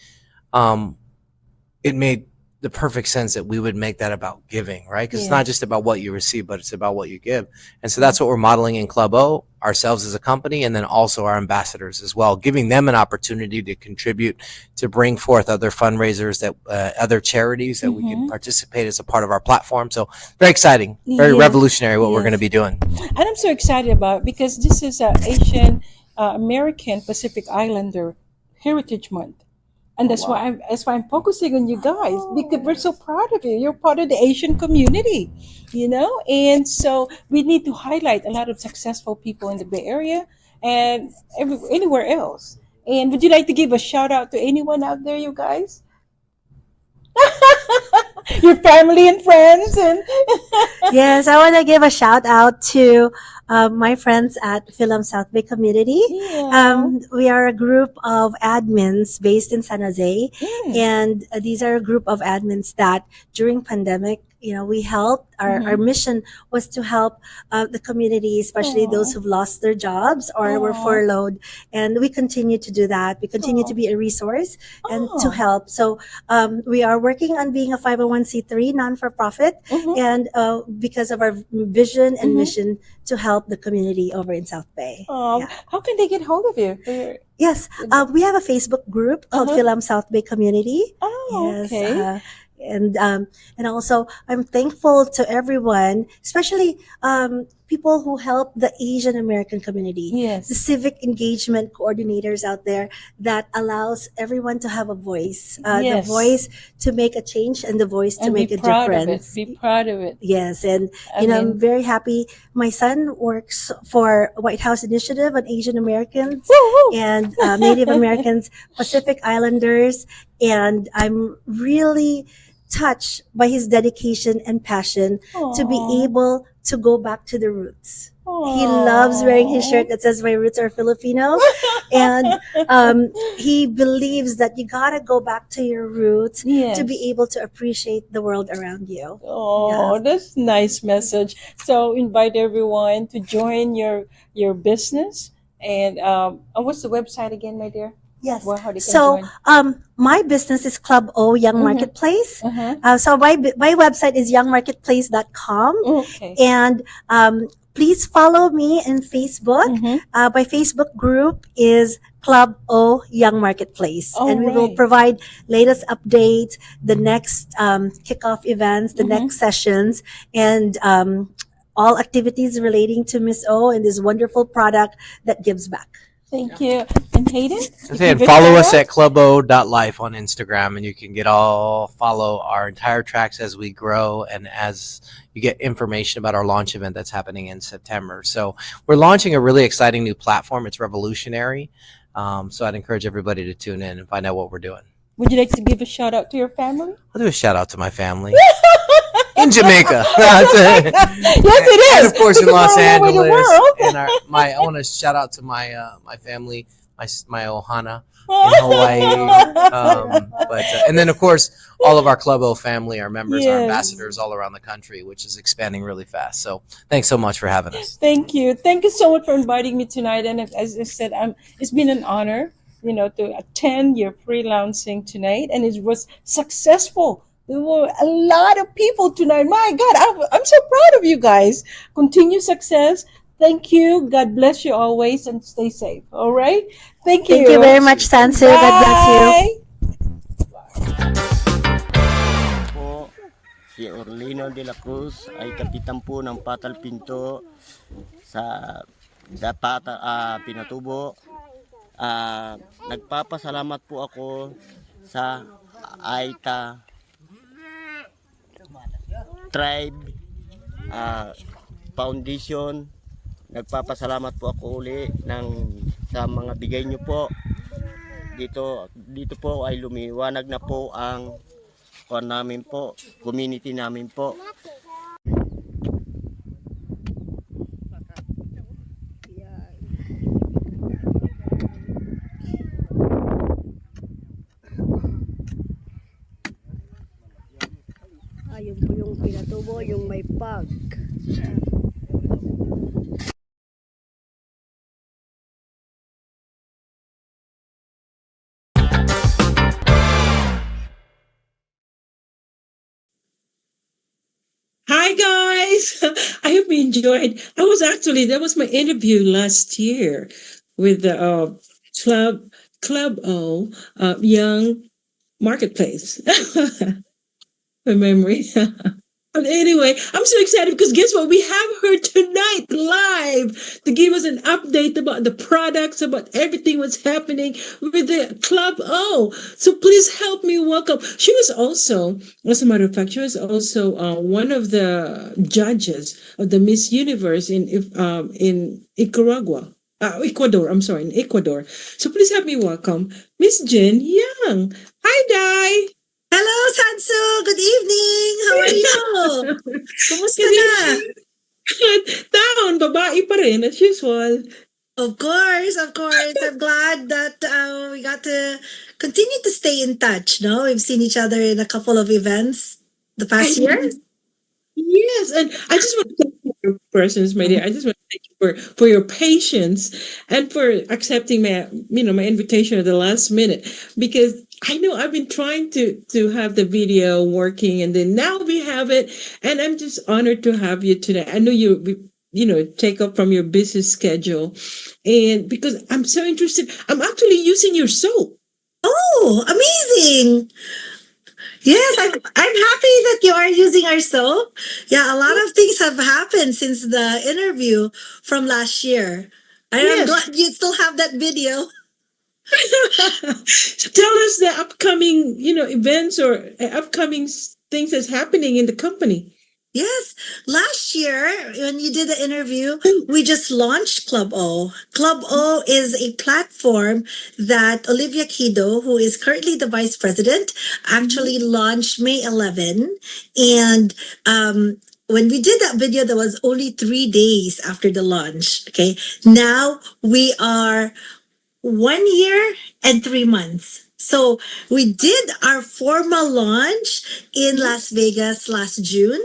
It made the perfect sense that we would make that about giving, right? Because it's not just about what you receive, but it's about what you give. And so that's what we're modeling in Club O, ourselves as a company, and then also our ambassadors as well, giving them an opportunity to contribute, to bring forth other fundraisers, that other charities that we can participate as a part of our platform. So very exciting, very revolutionary what we're going to be doing. And I'm so excited about it because this is Asian American Pacific Islander Heritage Month. And that's why I'm focusing on you guys, because we're so proud of you. You're part of the Asian community, you know? And so we need to highlight a lot of successful people in the Bay Area and anywhere else. And would you like to give a shout out to anyone out there, you guys? Your family and friends. And Yes, I want to give a shout out to my friends at Film South Bay Community. We are a group of admins based in San Jose, and these are a group of admins that during pandemic, you know, we helped. Our mission was to help the community, especially those who've lost their jobs or were furloughed. And we continue to do that. We continue to be a resource and to help. So we are working on being a 501c3 non-for-profit, and because of our vision and mission to help the community over in South Bay. How can they get hold of you? Yes, we have a Facebook group called Film South Bay Community. Okay. And also I'm thankful to everyone, especially people who help the Asian American community, the civic engagement coordinators out there that allows everyone to have a voice, the voice to make a change and the voice to make a difference. Be proud of it. Yes, and I'm very happy. My son works for White House Initiative on Asian Americans and Native Americans, Pacific Islanders, and I'm really touched by his dedication and passion to be able to go back to the roots. He loves wearing his shirt that says "My roots are Filipino," and he believes that you gotta go back to your roots to be able to appreciate the world around you. That's a nice message. So invite everyone to join your business. And what's the website again, my dear? Yes. Well, how they can So, join? my business is Club O Young Marketplace. So my website is youngmarketplace.com. Okay. And please follow me in Facebook. My Facebook group is Club O Young Marketplace. And we will provide latest updates, the next kickoff events, the next sessions, and all activities relating to Miss O and this wonderful product that gives back. Thank you. And Hayden? And follow us at clubo.life on Instagram, and you can follow our entire tracks as we grow and as you get information about our launch event that's happening in September. So we're launching a really exciting new platform. It's revolutionary. So I'd encourage everybody to tune in and find out what we're doing. Would you like to give a shout out to your family? I'll do a shout out to my family. In Jamaica. Yes, it is. And of course in Los Angeles. And I want to shout out to my family, my Ohana in Hawaii. And then of course all of our Club O family, our members, our ambassadors all around the country, which is expanding really fast. So thanks so much for having us. Thank you. Thank you so much for inviting me tonight. And as I said, it's been an honor, to attend your freelancing tonight, and it was successful. There were a lot of people tonight. My God, I'm so proud of you guys. Continue success. Thank you. God bless you always, and stay safe. All right? Thank you. Thank you very much, Sansu. God bless you. Bye. si Orlino de la Cruz ay kapitan po ng Patal Pinto sa Pinatubo. Nagpapasalamat po ako sa Aita Tribe Foundation. Nagpapasalamat po ako uli sa mga bigay niyo po. Dito po ay lumiwanag na po ang namin po, community namin po. Ayun po yung Pinatubo, yung may pag. Hi guys! I hope you enjoyed. That was my interview last year with the Club O Young Marketplace. My memory. But anyway, I'm so excited because guess what? We have her tonight live to give us an update about the products, about everything what's happening with the Club O. So please help me welcome. She was also, as a matter of fact, she was also one of the judges of the Miss Universe in Nicaragua. Ecuador, I'm sorry, in Ecuador. So please help me welcome Miss Jen Young. Hi, Di. Hello, Sansu! Good evening! How are you? Kumusta na? Taon, babae pa rin, as usual. Of course. I'm glad that we got to continue to stay in touch, no? We've seen each other in a couple of events the past year. Yes, and I just want to thank you, persons, my dear. I just want to thank you for your patience and for accepting my invitation at the last minute, because I know I've been trying to have the video working, and then now we have it, and I'm just honored to have you today. I know you take up from your busy schedule, and because I'm so interested, I'm actually using your soap. Oh, amazing! Yes, I'm happy that you are using our soap. Yeah, a lot of things have happened since the interview from last year. I'm Yes. glad you still have that video. So tell us the upcoming, events or upcoming things that's happening in the company. Yes, last year when you did the interview, we just launched Club O. Club O is a platform that Olivia Kido, who is currently the vice president, actually launched May 11. And when we did that video, that was only 3 days after the launch. Okay, now we are 1 year and 3 months. So we did our formal launch in Las Vegas last June,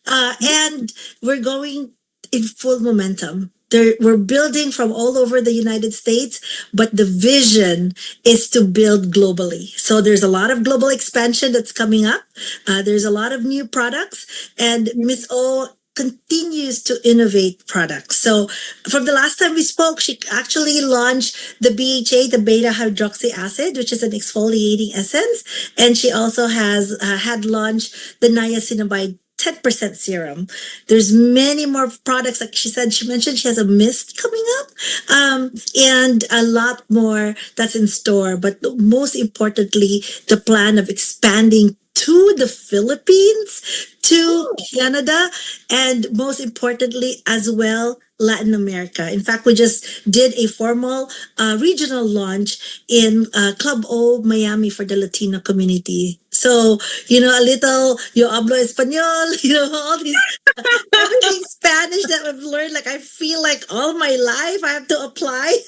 and we're going in full momentum. We're building from all over the United States, but the vision is to build globally. So there's a lot of global expansion that's coming up. There's a lot of new products, and Miss O continues to innovate products. So from the last time we spoke, she actually launched the BHA, the beta hydroxy acid, which is an exfoliating essence. And she also has had launched the niacinamide 10% serum. There's many more products. Like she mentioned she has a mist coming up, and a lot more that's in store. But most importantly, the plan of expanding to the Philippines, to Canada, and most importantly as well, Latin America. In fact, we just did a formal regional launch in Club O Miami for the Latino community. So, a little, yo hablo español, all these, everything Spanish that I've learned, like I feel like all my life I have to apply.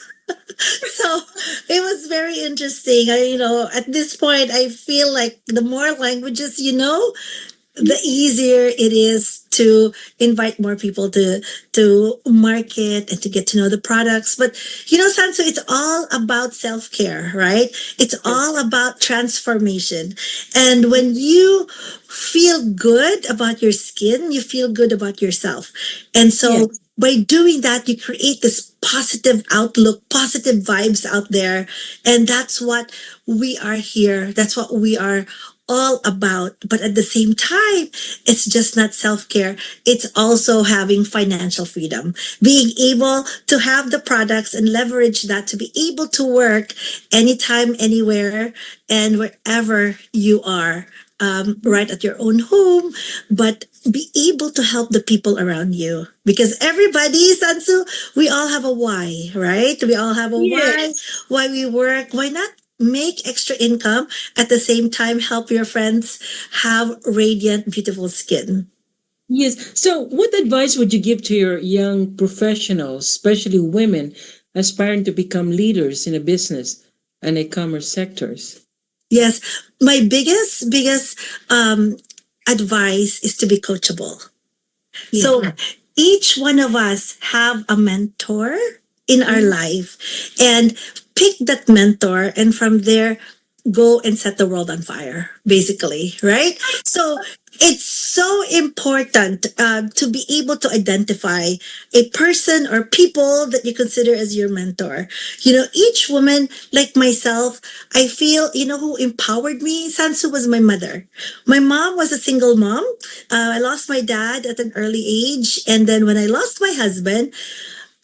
So it was very interesting. At this point, I feel like the more languages the easier it is to invite more people to market and to get to know the products. But Sansu, it's all about self-care, right? It's all about transformation. And when you feel good about your skin, you feel good about yourself. And so by doing that, you create this positive outlook, positive vibes out there. And that's what we are here. That's what we are all about. But at the same time, it's just not self-care. It's also having financial freedom, being able to have the products and leverage that to be able to work anytime, anywhere, and wherever you are. Right at your own home, but be able to help the people around you. Because everybody, Sansu, we all have a why, right? We all have a why we work. Why not make extra income at the same time help your friends have radiant, beautiful skin? Yes. So, what advice would you give to your young professionals, especially women aspiring to become leaders in a business and e-commerce sectors? Yes, my biggest advice is to be coachable. So each one of us have a mentor in our life, and pick that mentor, and from there go and set the world on fire, basically, right? So it's so important to be able to identify a person or people that you consider as your mentor. Each woman, like myself, I feel, who empowered me, Sansu, was my mother. My mom was a single mom. I lost my dad at an early age. And then when I lost my husband,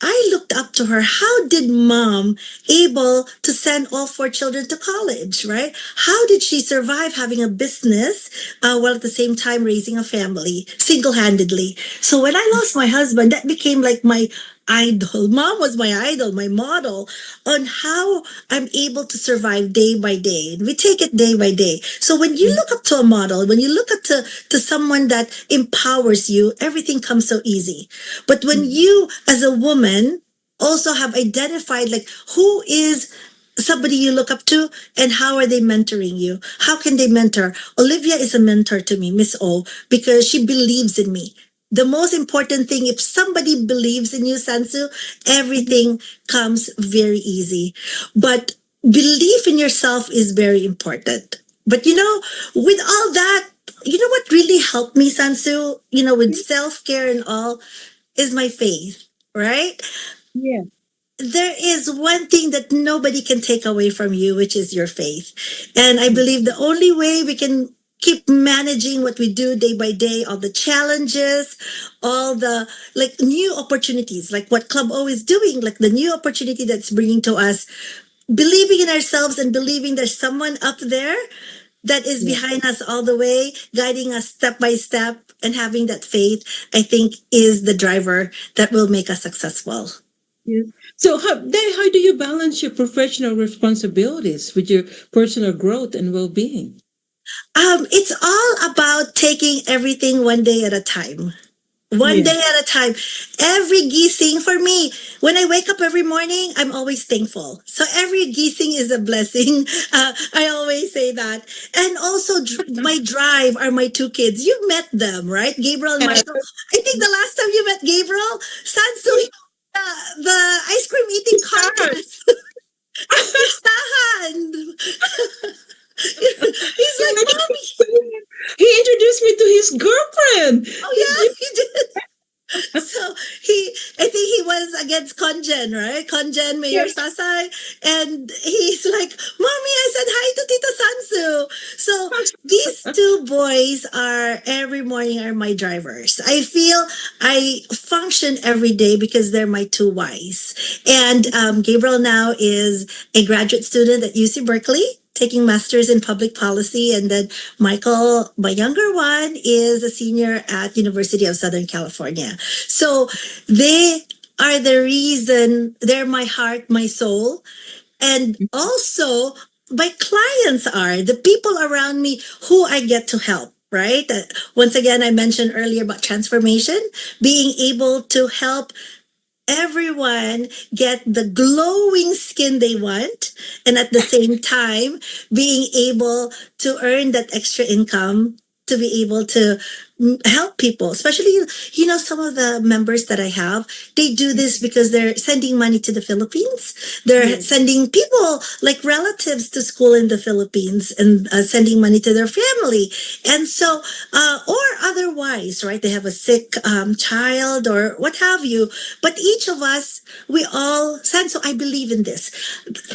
I looked up to her. How did mom able to send all four children to college, right? How did she survive having a business while at the same time raising a family single-handedly? So when I lost my husband, that became like my idol. Mom was my idol, my model on how I'm able to survive day by day. And we take it day by day. So when you look up to a model, when you look up to someone that empowers you, everything comes so easy. But when you, as a woman, also have identified like who is somebody you look up to and how are they mentoring you? How can they mentor? Olivia is a mentor to me, Miss O, because she believes in me. The most important thing, if somebody believes in you, Sansu, everything comes very easy. But belief in yourself is very important. But with all that, what really helped me, Sansu, with self-care and all, is my faith, right? Yeah. There is one thing that nobody can take away from you, which is your faith. And I believe the only way we can keep managing what we do day by day, all the challenges, all the like new opportunities, like what Club O is doing, like the new opportunity that's bringing to us, believing in ourselves and believing there's someone up there that is behind us all the way, guiding us step by step, and having that faith, I think, is the driver that will make us successful. Yes. So, how do you balance your professional responsibilities with your personal growth and well-being? It's all about taking everything one day at a time. One day at a time. Every gising for me, when I wake up every morning, I'm always thankful. So every gising is a blessing. I always say that. And also my drive are my two kids. You met them, right? Gabriel and Michael. I think the last time you met Gabriel, Sansu, the ice cream eating contest. Pistahan. He's like, Mommy. He introduced me to his girlfriend. Oh yeah, he did. So I think he was against Conjen, right? Conjen, Mayor Sasay. And he's like, Mommy, I said hi to Tita Sansu. So these two boys are every morning are my drivers. I feel I function every day because they're my two Ys. And Gabriel now is a graduate student at UC Berkeley, taking masters in public policy, and then Michael, my younger one, is a senior at University of Southern California. So they are the reason, they're my heart, my soul, and also my clients are the people around me who I get to help. Right? Once again, I mentioned earlier about transformation, being able to help everyone get the glowing skin they want, and at the same time being able to earn that extra income to be able to help people, especially some of the members that I have, they do this because they're sending money to the Philippines. They're sending people like relatives to school in the Philippines and sending money to their family, and so or otherwise, right, they have a sick child or what have you. But each of us, we all, Sanso, I believe in this,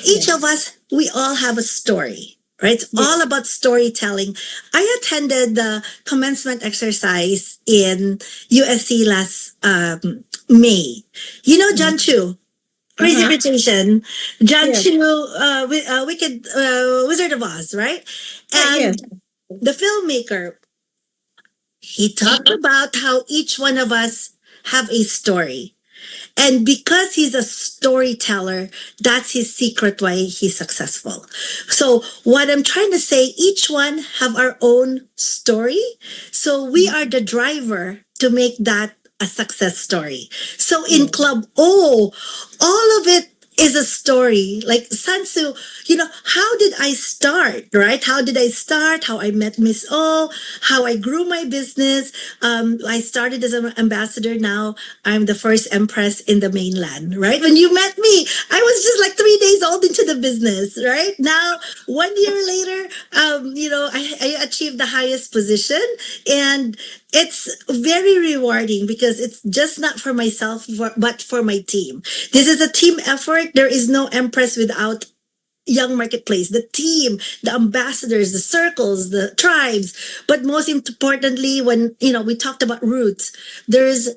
each of us, we all have a story. right? It's all about storytelling. I attended the commencement exercise in USC last May. You know John Chu, Crazy Vacation, John Yes. Chu, Wicked Wizard of Oz, right? Yes. And the filmmaker, he talked about how each one of us have a story. And because he's a storyteller, that's his secret why he's successful. So what I'm trying to say, each one have our own story. So we are the driver to make that a success story. So in Club O, all of it is a story. Like Sansu, how did I start, right? How did I start? How I met Miss O, how I grew my business. I started as an ambassador. Now I'm the first Empress in the mainland, right? When you met me, I was just like 3 days old into the business, right? Now, 1 year later, I achieved the highest position, and it's very rewarding because it's just not for myself, but for my team. This is a team effort. There is no Empress without Young Marketplace, the team, the ambassadors, the circles, the tribes. But most importantly, when we talked about roots, there's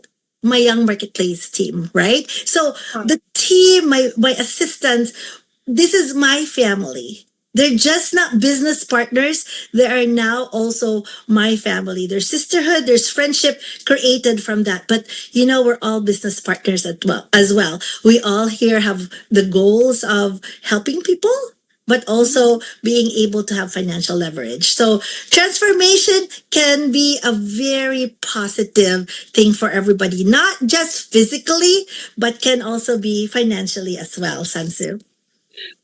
my Young Marketplace team, right? So the team, my assistants, this is my family. They're just not business partners. They are now also my family. There's sisterhood, there's friendship created from that. But we're all business partners as well. We all here have the goals of helping people, but also being able to have financial leverage. So transformation can be a very positive thing for everybody, not just physically, but can also be financially as well, Sansu.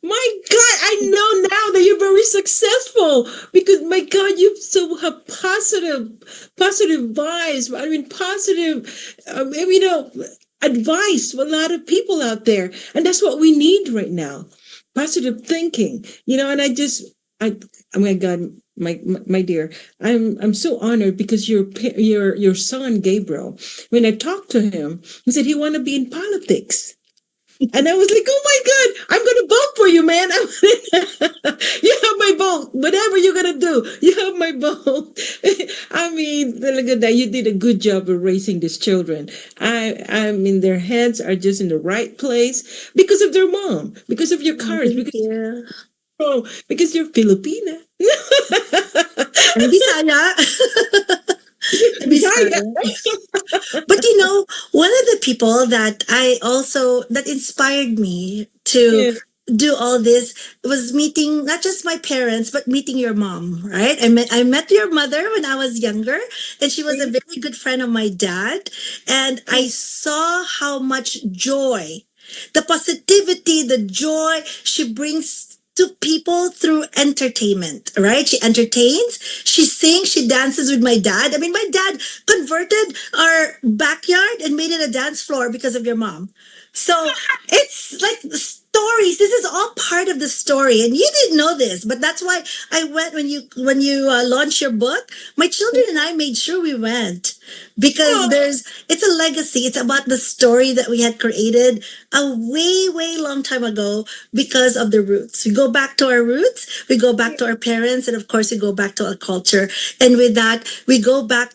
My God, I know now that you're very successful because my God, you so have positive vibes. I mean, positive, advice for a lot of people out there, and that's what we need right now. Positive thinking, and oh my God, my dear, I'm so honored because your son Gabriel, when I talked to him, he said he want to be in politics. And I was like, oh my God, I'm going to vote for you, man. You have my vote. Whatever you're going to do, you have my vote. I mean, look at that. You did a good job of raising these children. I mean, their heads are just in the right place because of their mom, because of your courage, because you're Filipina. And Bisaya. Bisaya. But one of the people that that inspired me to do all this was meeting not just my parents, but meeting your mom, right? I met your mother when I was younger, and she was a very good friend of my dad. And I saw how much joy, the positivity, the joy she brings to people through entertainment, right? She entertains, she sings, she dances with my dad. I mean, my dad converted our backyard and made it a dance floor because of your mom. So it's like stories. This is all part of the story, and you didn't know this, but that's why I went when you launched your book. My children and I made sure we went because it's a legacy. It's about the story that we had created a way long time ago because of the roots. We go back to our roots. We go back to our parents, and of course, we go back to our culture. And with that, we go back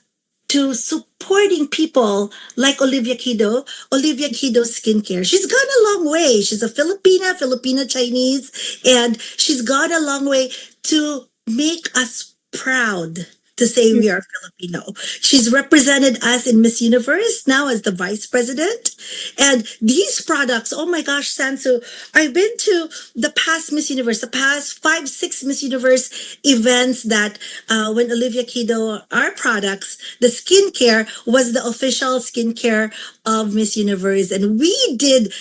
to supporting people like Olivia Kido Skincare. She's gone a long way. She's a Filipina Chinese, and she's gone a long way to make us proud to say we are Filipino. She's represented us in Miss Universe now as the vice president. And these products, oh my gosh, Sansu, I've been to the past Miss Universe, the past 5-6 Miss Universe events that when Olivia Kido, our products, the skincare was the official skincare of Miss Universe. And we did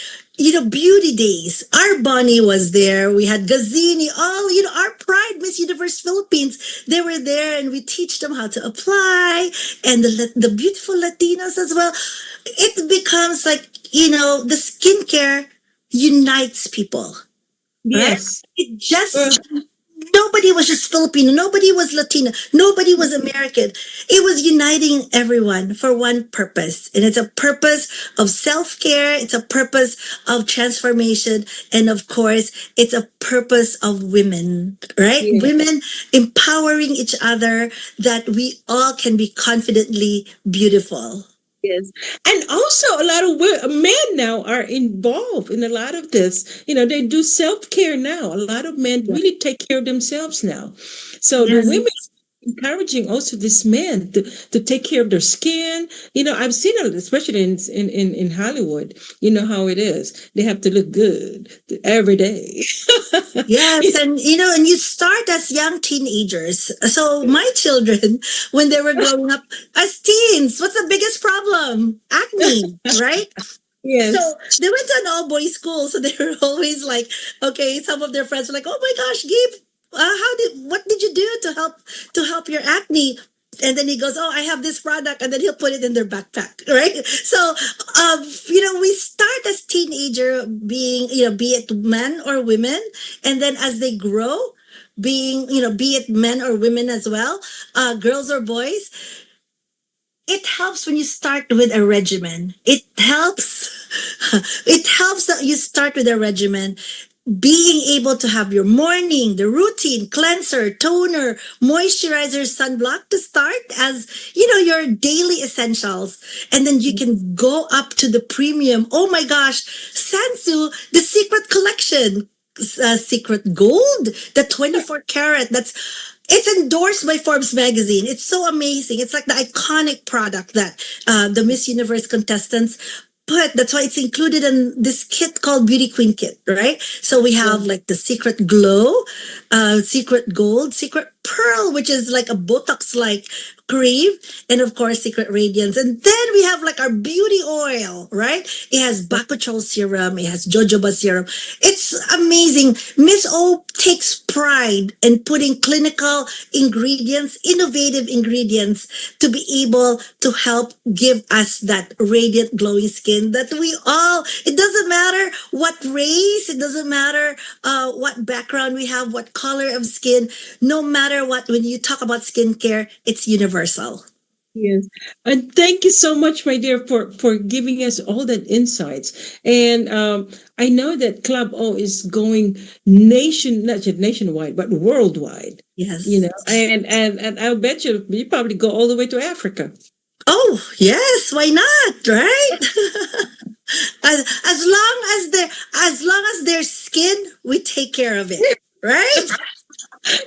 beauty days. Our Bonnie was there. We had Gazini, our pride, Miss Universe Philippines. They were there, and we teach them how to apply, and the beautiful Latinas as well. It becomes like, the skincare unites people. Yes. Right? It just nobody was just Filipino, nobody was Latino, nobody was American. It was uniting everyone for one purpose. And it's a purpose of self-care, it's a purpose of transformation, and of course, it's a purpose of women, right? Yeah. Women empowering each other that we all can be confidently beautiful. Yes. And also, a lot of men now are involved in a lot of this. They do self care now. A lot of men really take care of themselves now. So the Yes. women encouraging also these men to take care of their skin. I've seen it, especially in Hollywood. You know how it is. They have to look good every day. Yes, and and you start as young teenagers. So my children, when they were growing up as teens, what's the biggest problem? Acne, right? Yes. So they went to an all boys school, so they were always like, okay, some of their friends were like, oh my gosh, Gabe, what did you do to help your acne? And then he goes, oh, I have this product, and then he'll put it in their backpack, right? So, we start as teenager being, be it men or women, and then as they grow, being, be it men or women as well, girls or boys, it helps when you start with a regimen. It helps. It helps that you start with a regimen. Being able to have your morning, the routine, cleanser, toner, moisturizer, sunblock to start as, your daily essentials. And then you can go up to the premium. Oh my gosh, Sansu, the secret collection, secret gold, the 24 karat. It's endorsed by Forbes magazine. It's so amazing. It's like the iconic product that the Miss Universe contestants put. That's why it's included in this kit called Beauty Queen Kit, right? So we have like the secret glow, secret gold, secret pearl, which is like a Botox-like cream, and of course, secret radiance. And then we have like our beauty oil, right? It has bakuchiol serum, it has jojoba serum. It's amazing. Miss O takes pride in putting clinical ingredients, innovative ingredients to be able to help give us that radiant, glowing skin that we all, it doesn't matter what race, it doesn't matter what background we have, what color of skin, no matter what, when you talk about skincare, it's universal. Yes. And thank you so much, my dear, for giving us all that insights. And I know that Club O is going not just nationwide, but worldwide. Yes. And I'll bet you probably go all the way to Africa. Oh, yes, why not, right? as long as their skin, we take care of it, right?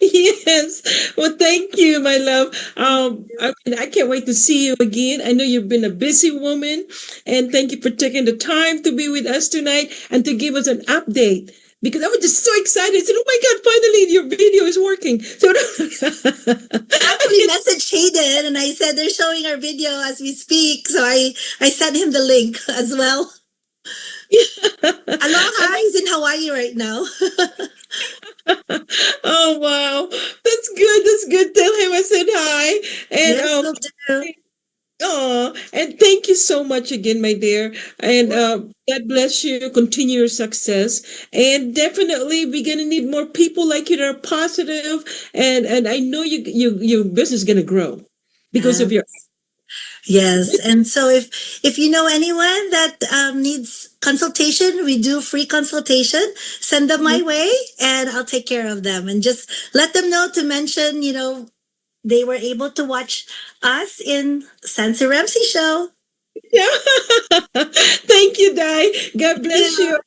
Yes. Well, thank you, my love. I can't wait to see you again. I know you've been a busy woman, and thank you for taking the time to be with us tonight and to give us an update. Because I was just so excited. I said, oh my God, finally your video is working. So I actually messaged Hayden and I said they're showing our video as we speak. So I sent him the link as well. Aloha, he's in Hawaii right now. Oh wow, that's good. That's good. Tell him I said hi. And Yes, will do. oh, and thank you so much again, my dear. And God bless you. Continue your success. And definitely, we're gonna need more people like you that are positive. And I know your business is gonna grow because of your. Yes, and so if you know anyone that needs consultation, we do free consultation. Send them my way, and I'll take care of them. And just let them know to mention, they were able to watch us in Sansu Ramsey show. Yeah. Thank you, Di. God bless you.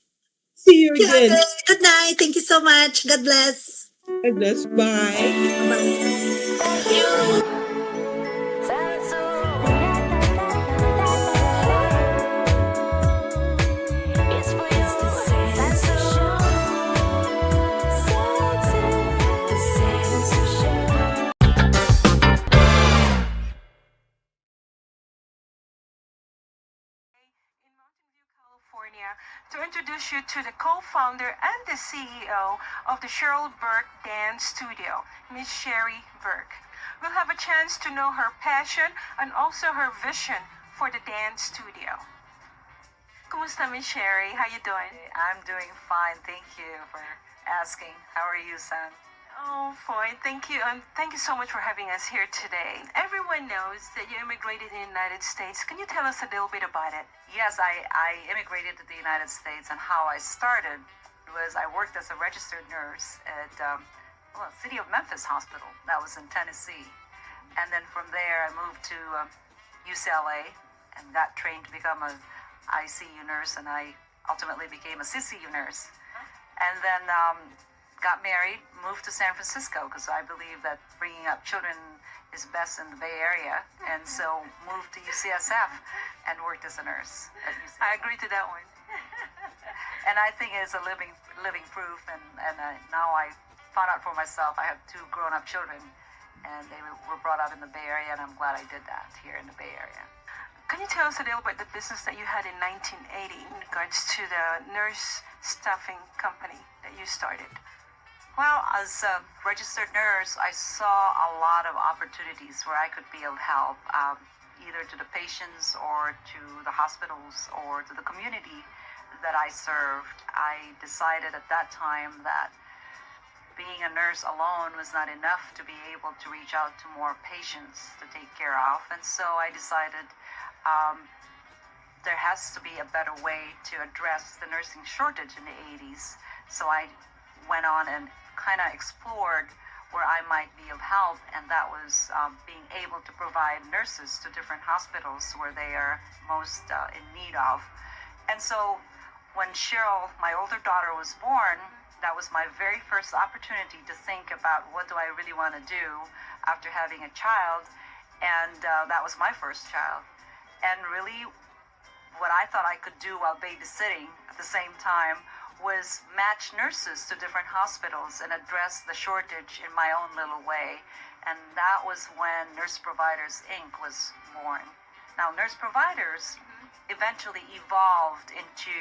See you again. Good night. Thank you so much. God bless. God bless. Bye. To introduce you to the co-founder and the CEO of the Sherri Burke Dance Studio, Miss Sherri Burke. We'll have a chance to know her passion and also her vision for the dance studio. Kumusta, Miss Sherri? How you doing? I'm doing fine. Thank you for asking. How are you, Sam? Oh, Foy, thank you. Thank you so much for having us here today. Everyone knows that you immigrated in the United States. Can you tell us a little bit about it? Yes, I immigrated to the United States, and how I started was I worked as a registered nurse at City of Memphis Hospital. That was in Tennessee. And then from there, I moved to UCLA and got trained to become a ICU nurse, and I ultimately became a CCU nurse. And then got married, moved to San Francisco because I believe that bringing up children is best in the Bay Area, and so moved to UCSF and worked as a nurse at UCSF. I agree to that one. And I think it's a living proof, and now I found out for myself. I have 2 grown-up children, and they were brought up in the Bay Area, and I'm glad I did that here in the Bay Area. Can you tell us a little about the business that you had in 1980 in regards to the nurse staffing company that you started? Well, as a registered nurse, I saw a lot of opportunities where I could be of help, either to the patients or to the hospitals or to the community that I served. I decided at that time that being a nurse alone was not enough to be able to reach out to more patients to take care of. And so I decided there has to be a better way to address the nursing shortage in the 80s. So I went on and kind of explored where I might be of help, and that was being able to provide nurses to different hospitals where they are most in need of. And so when Cheryl, my older daughter, was born, that was my very first opportunity to think about what do I really want to do after having a child, and that was my first child. And really what I thought I could do while babysitting at the same time was match nurses to different hospitals and address the shortage in my own little way. And that was when Nurse Providers Inc. was born. Now, Nurse Providers eventually evolved into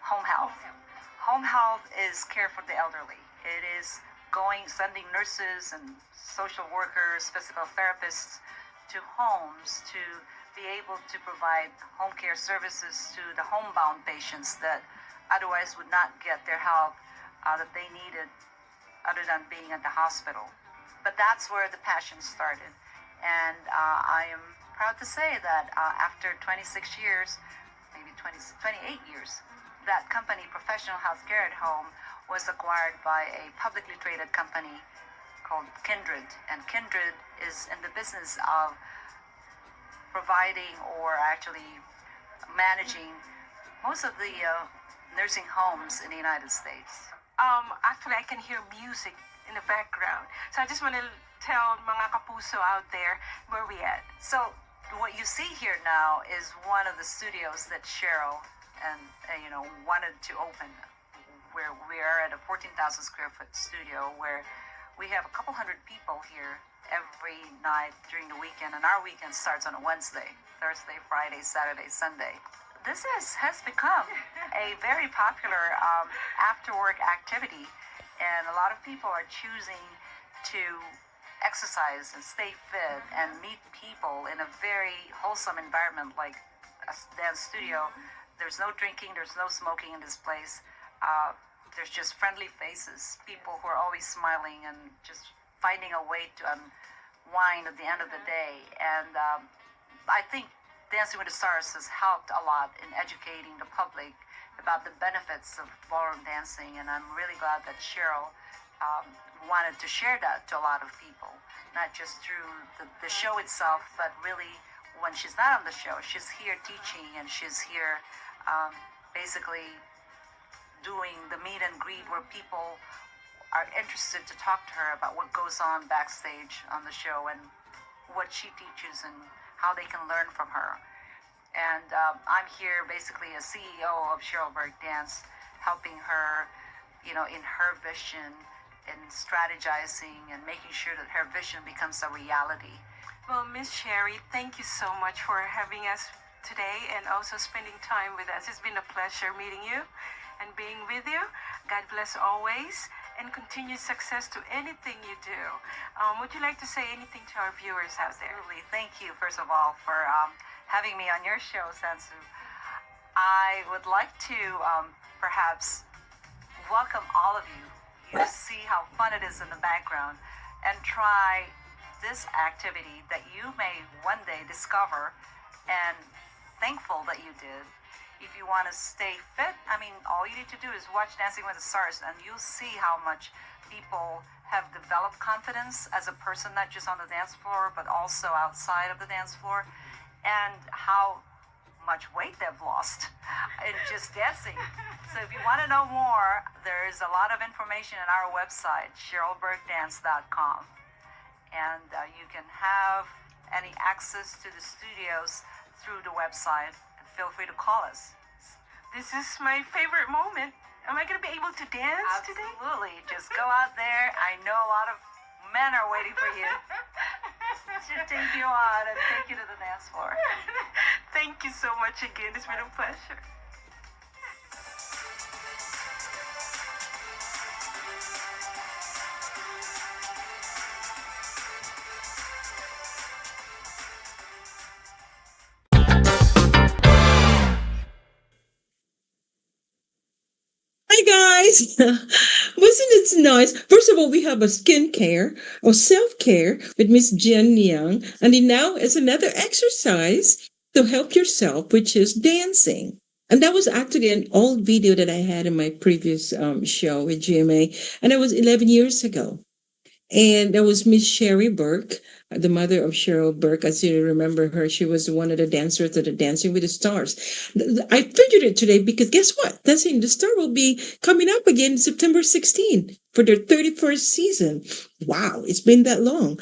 home health. Home health is care for the elderly. It is sending nurses and social workers, physical therapists to homes to be able to provide home care services to the homebound patients that otherwise would not get their help that they needed other than being at the hospital. But that's where the passion started. And I am proud to say that after 26 years, maybe 28 years, that company, Professional Healthcare at Home, was acquired by a publicly traded company called Kindred. And Kindred is in the business of providing or actually managing most of the nursing homes in the United States. Actually, I can hear music in the background. So I just want to tell mga kapuso out there where we at. So what you see here now is one of the studios that Cheryl and wanted to open, where we are at a 14,000 square foot studio where we have a couple hundred people here every night during the weekend, and our weekend starts on a Wednesday, Thursday, Friday, Saturday, Sunday. This has become a very popular after-work activity, and a lot of people are choosing to exercise and stay fit and meet people in a very wholesome environment like a dance studio. There's no drinking, there's no smoking in this place. There's just friendly faces, people who are always smiling and just finding a way to unwind at the end of the day. And I think Dancing with the Stars has helped a lot in educating the public about the benefits of ballroom dancing, and I'm really glad that Cheryl wanted to share that to a lot of people, not just through the show itself, but really when she's not on the show, she's here teaching, and she's here basically doing the meet and greet where people are interested to talk to her about what goes on backstage on the show and what she teaches and how they can learn from her. And I'm here basically as CEO of Sherri Burke Dance, helping her, in her vision and strategizing and making sure that her vision becomes a reality. Well, Miss Sherri, thank you so much for having us today and also spending time with us. It's been a pleasure meeting you and being with you. God bless always and continued success to anything you do. Would you like to say anything to our viewers out there? Absolutely. Thank you, first of all, for having me on your show, Sansu. I would like to perhaps welcome all of you you see how fun it is in the background, and try this activity that you may one day discover and thankful that you did. If you want to stay fit, I mean, all you need to do is watch Dancing with the Stars, and you'll see how much people have developed confidence as a person, not just on the dance floor, but also outside of the dance floor, and how much weight they've lost in just dancing. So if you want to know more, there's a lot of information on our website, SherriBurkeDance.com. And you can have any access to the studios through the website. Feel free to call us. This is my favorite moment. Am I going to be able to dance today? Absolutely. Just go out there. I know a lot of men are waiting for you to take you on and take you to the dance floor. Thank you so much again. It's been a pleasure. Hi guys! Wasn't it nice? First of all, we have a skincare or self-care with Miss Jen Young, and then now it's another exercise to help yourself, which is dancing. And that was actually an old video that I had in my previous show with GMA, and it was 11 years ago. And there was Miss Sherri Burke, the mother of Sherri Burke. As you remember her, she was one of the dancers at the Dancing with the Stars. I featured it today because guess what? Dancing with the Star will be coming up again September 16 for their 31st season. Wow, it's been that long,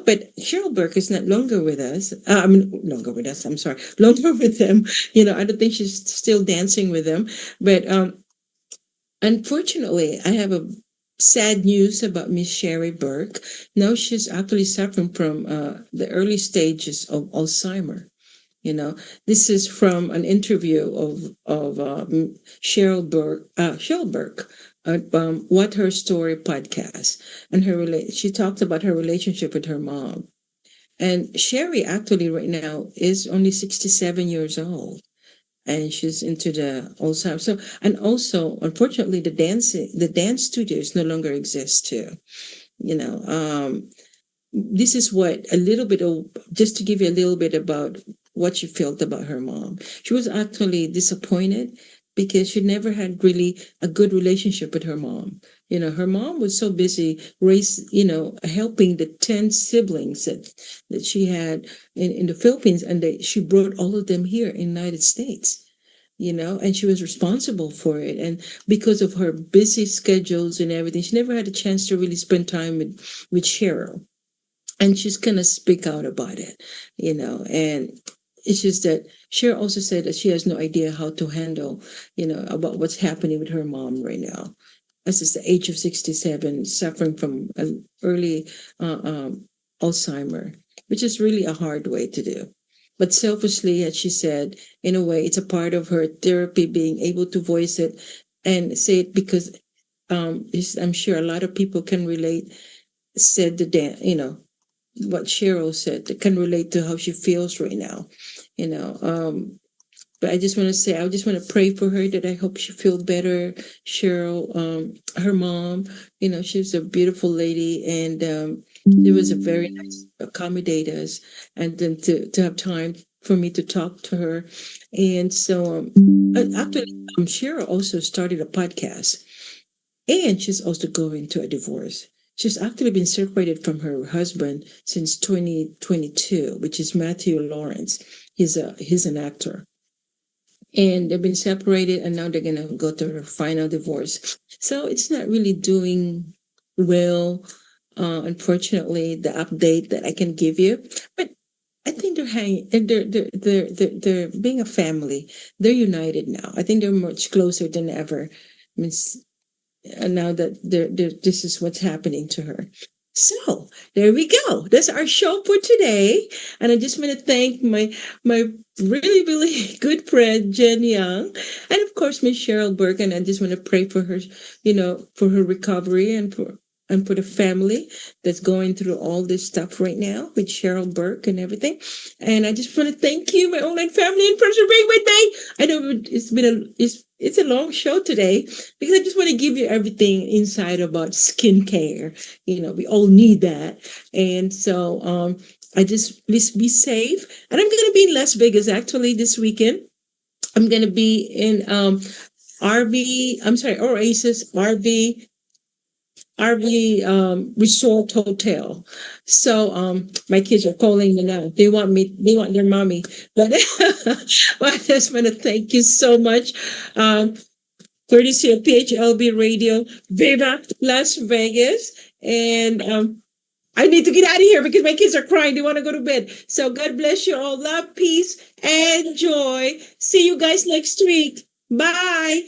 But Sherri Burke is not longer with us. Longer with us. I'm sorry, longer with them. I don't think she's still dancing with them, but unfortunately, I have a sad news about Miss Sherri Burke. Now she's actually suffering from the early stages of Alzheimer. This is from an interview of Cheryl Burke at What Her Story podcast, and she talked about her relationship with her mom. And Sherri actually right now is only 67 years old. And she's into the Alzheimer's. So, and also, unfortunately, the dance studios no longer exist too. This is what a little bit of, just to give you a little bit about what she felt about her mom. She was actually disappointed because she never had really a good relationship with her mom. Her mom was so busy helping the 10 siblings that she had in the Philippines, and she brought all of them here in the United States, and she was responsible for it. And because of her busy schedules and everything, she never had a chance to really spend time with Cheryl. And she's going to speak out about it, and it's just that Cheryl also said that she has no idea how to handle, about what's happening with her mom right now. This is the age of 67, suffering from an early Alzheimer, which is really a hard way to do. But selfishly, as she said, in a way, it's a part of her therapy, being able to voice it and say it because I'm sure a lot of people can relate, said what Cheryl said, that can relate to how she feels right now, But I just want to say, I just want to pray for her that I hope she feels better. Cheryl, her mom, she's a beautiful lady, and it was a very nice accommodate us, and then to have time for me to talk to her. And so actually, Cheryl also started a podcast, and she's also going through a divorce. She's actually been separated from her husband since 2022, which is Matthew Lawrence. He's an actor. And they've been separated, and now they're going to go to their final divorce. So it's not really doing well, unfortunately, the update that I can give you. But I think they're being a family. They're united now. I think they're much closer than ever. Now that this is what's happening to her. So there we go. That's our show for today. And I just want to thank my really, really good friend, Jen Young, and of course, Miss Sherri Burke. And I just want to pray for her, for her recovery and for the family that's going through all this stuff right now with Sherri Burke and everything. And I just want to thank you, my online family and friends, for being with me. I know it's a long show today because I just want to give you everything inside about skincare. We all need that. And so I just please be safe. And I'm going to be in Las Vegas actually this weekend. I'm going to be in Oasis RV Resort Hotel. So my kids are calling me now. They want their mommy. But I just want to thank you so much. Courtesy of PHLB Radio, Viva Las Vegas. And I need to get out of here because my kids are crying. They want to go to bed. So God bless you all. Love, peace, and joy. See you guys next week. Bye.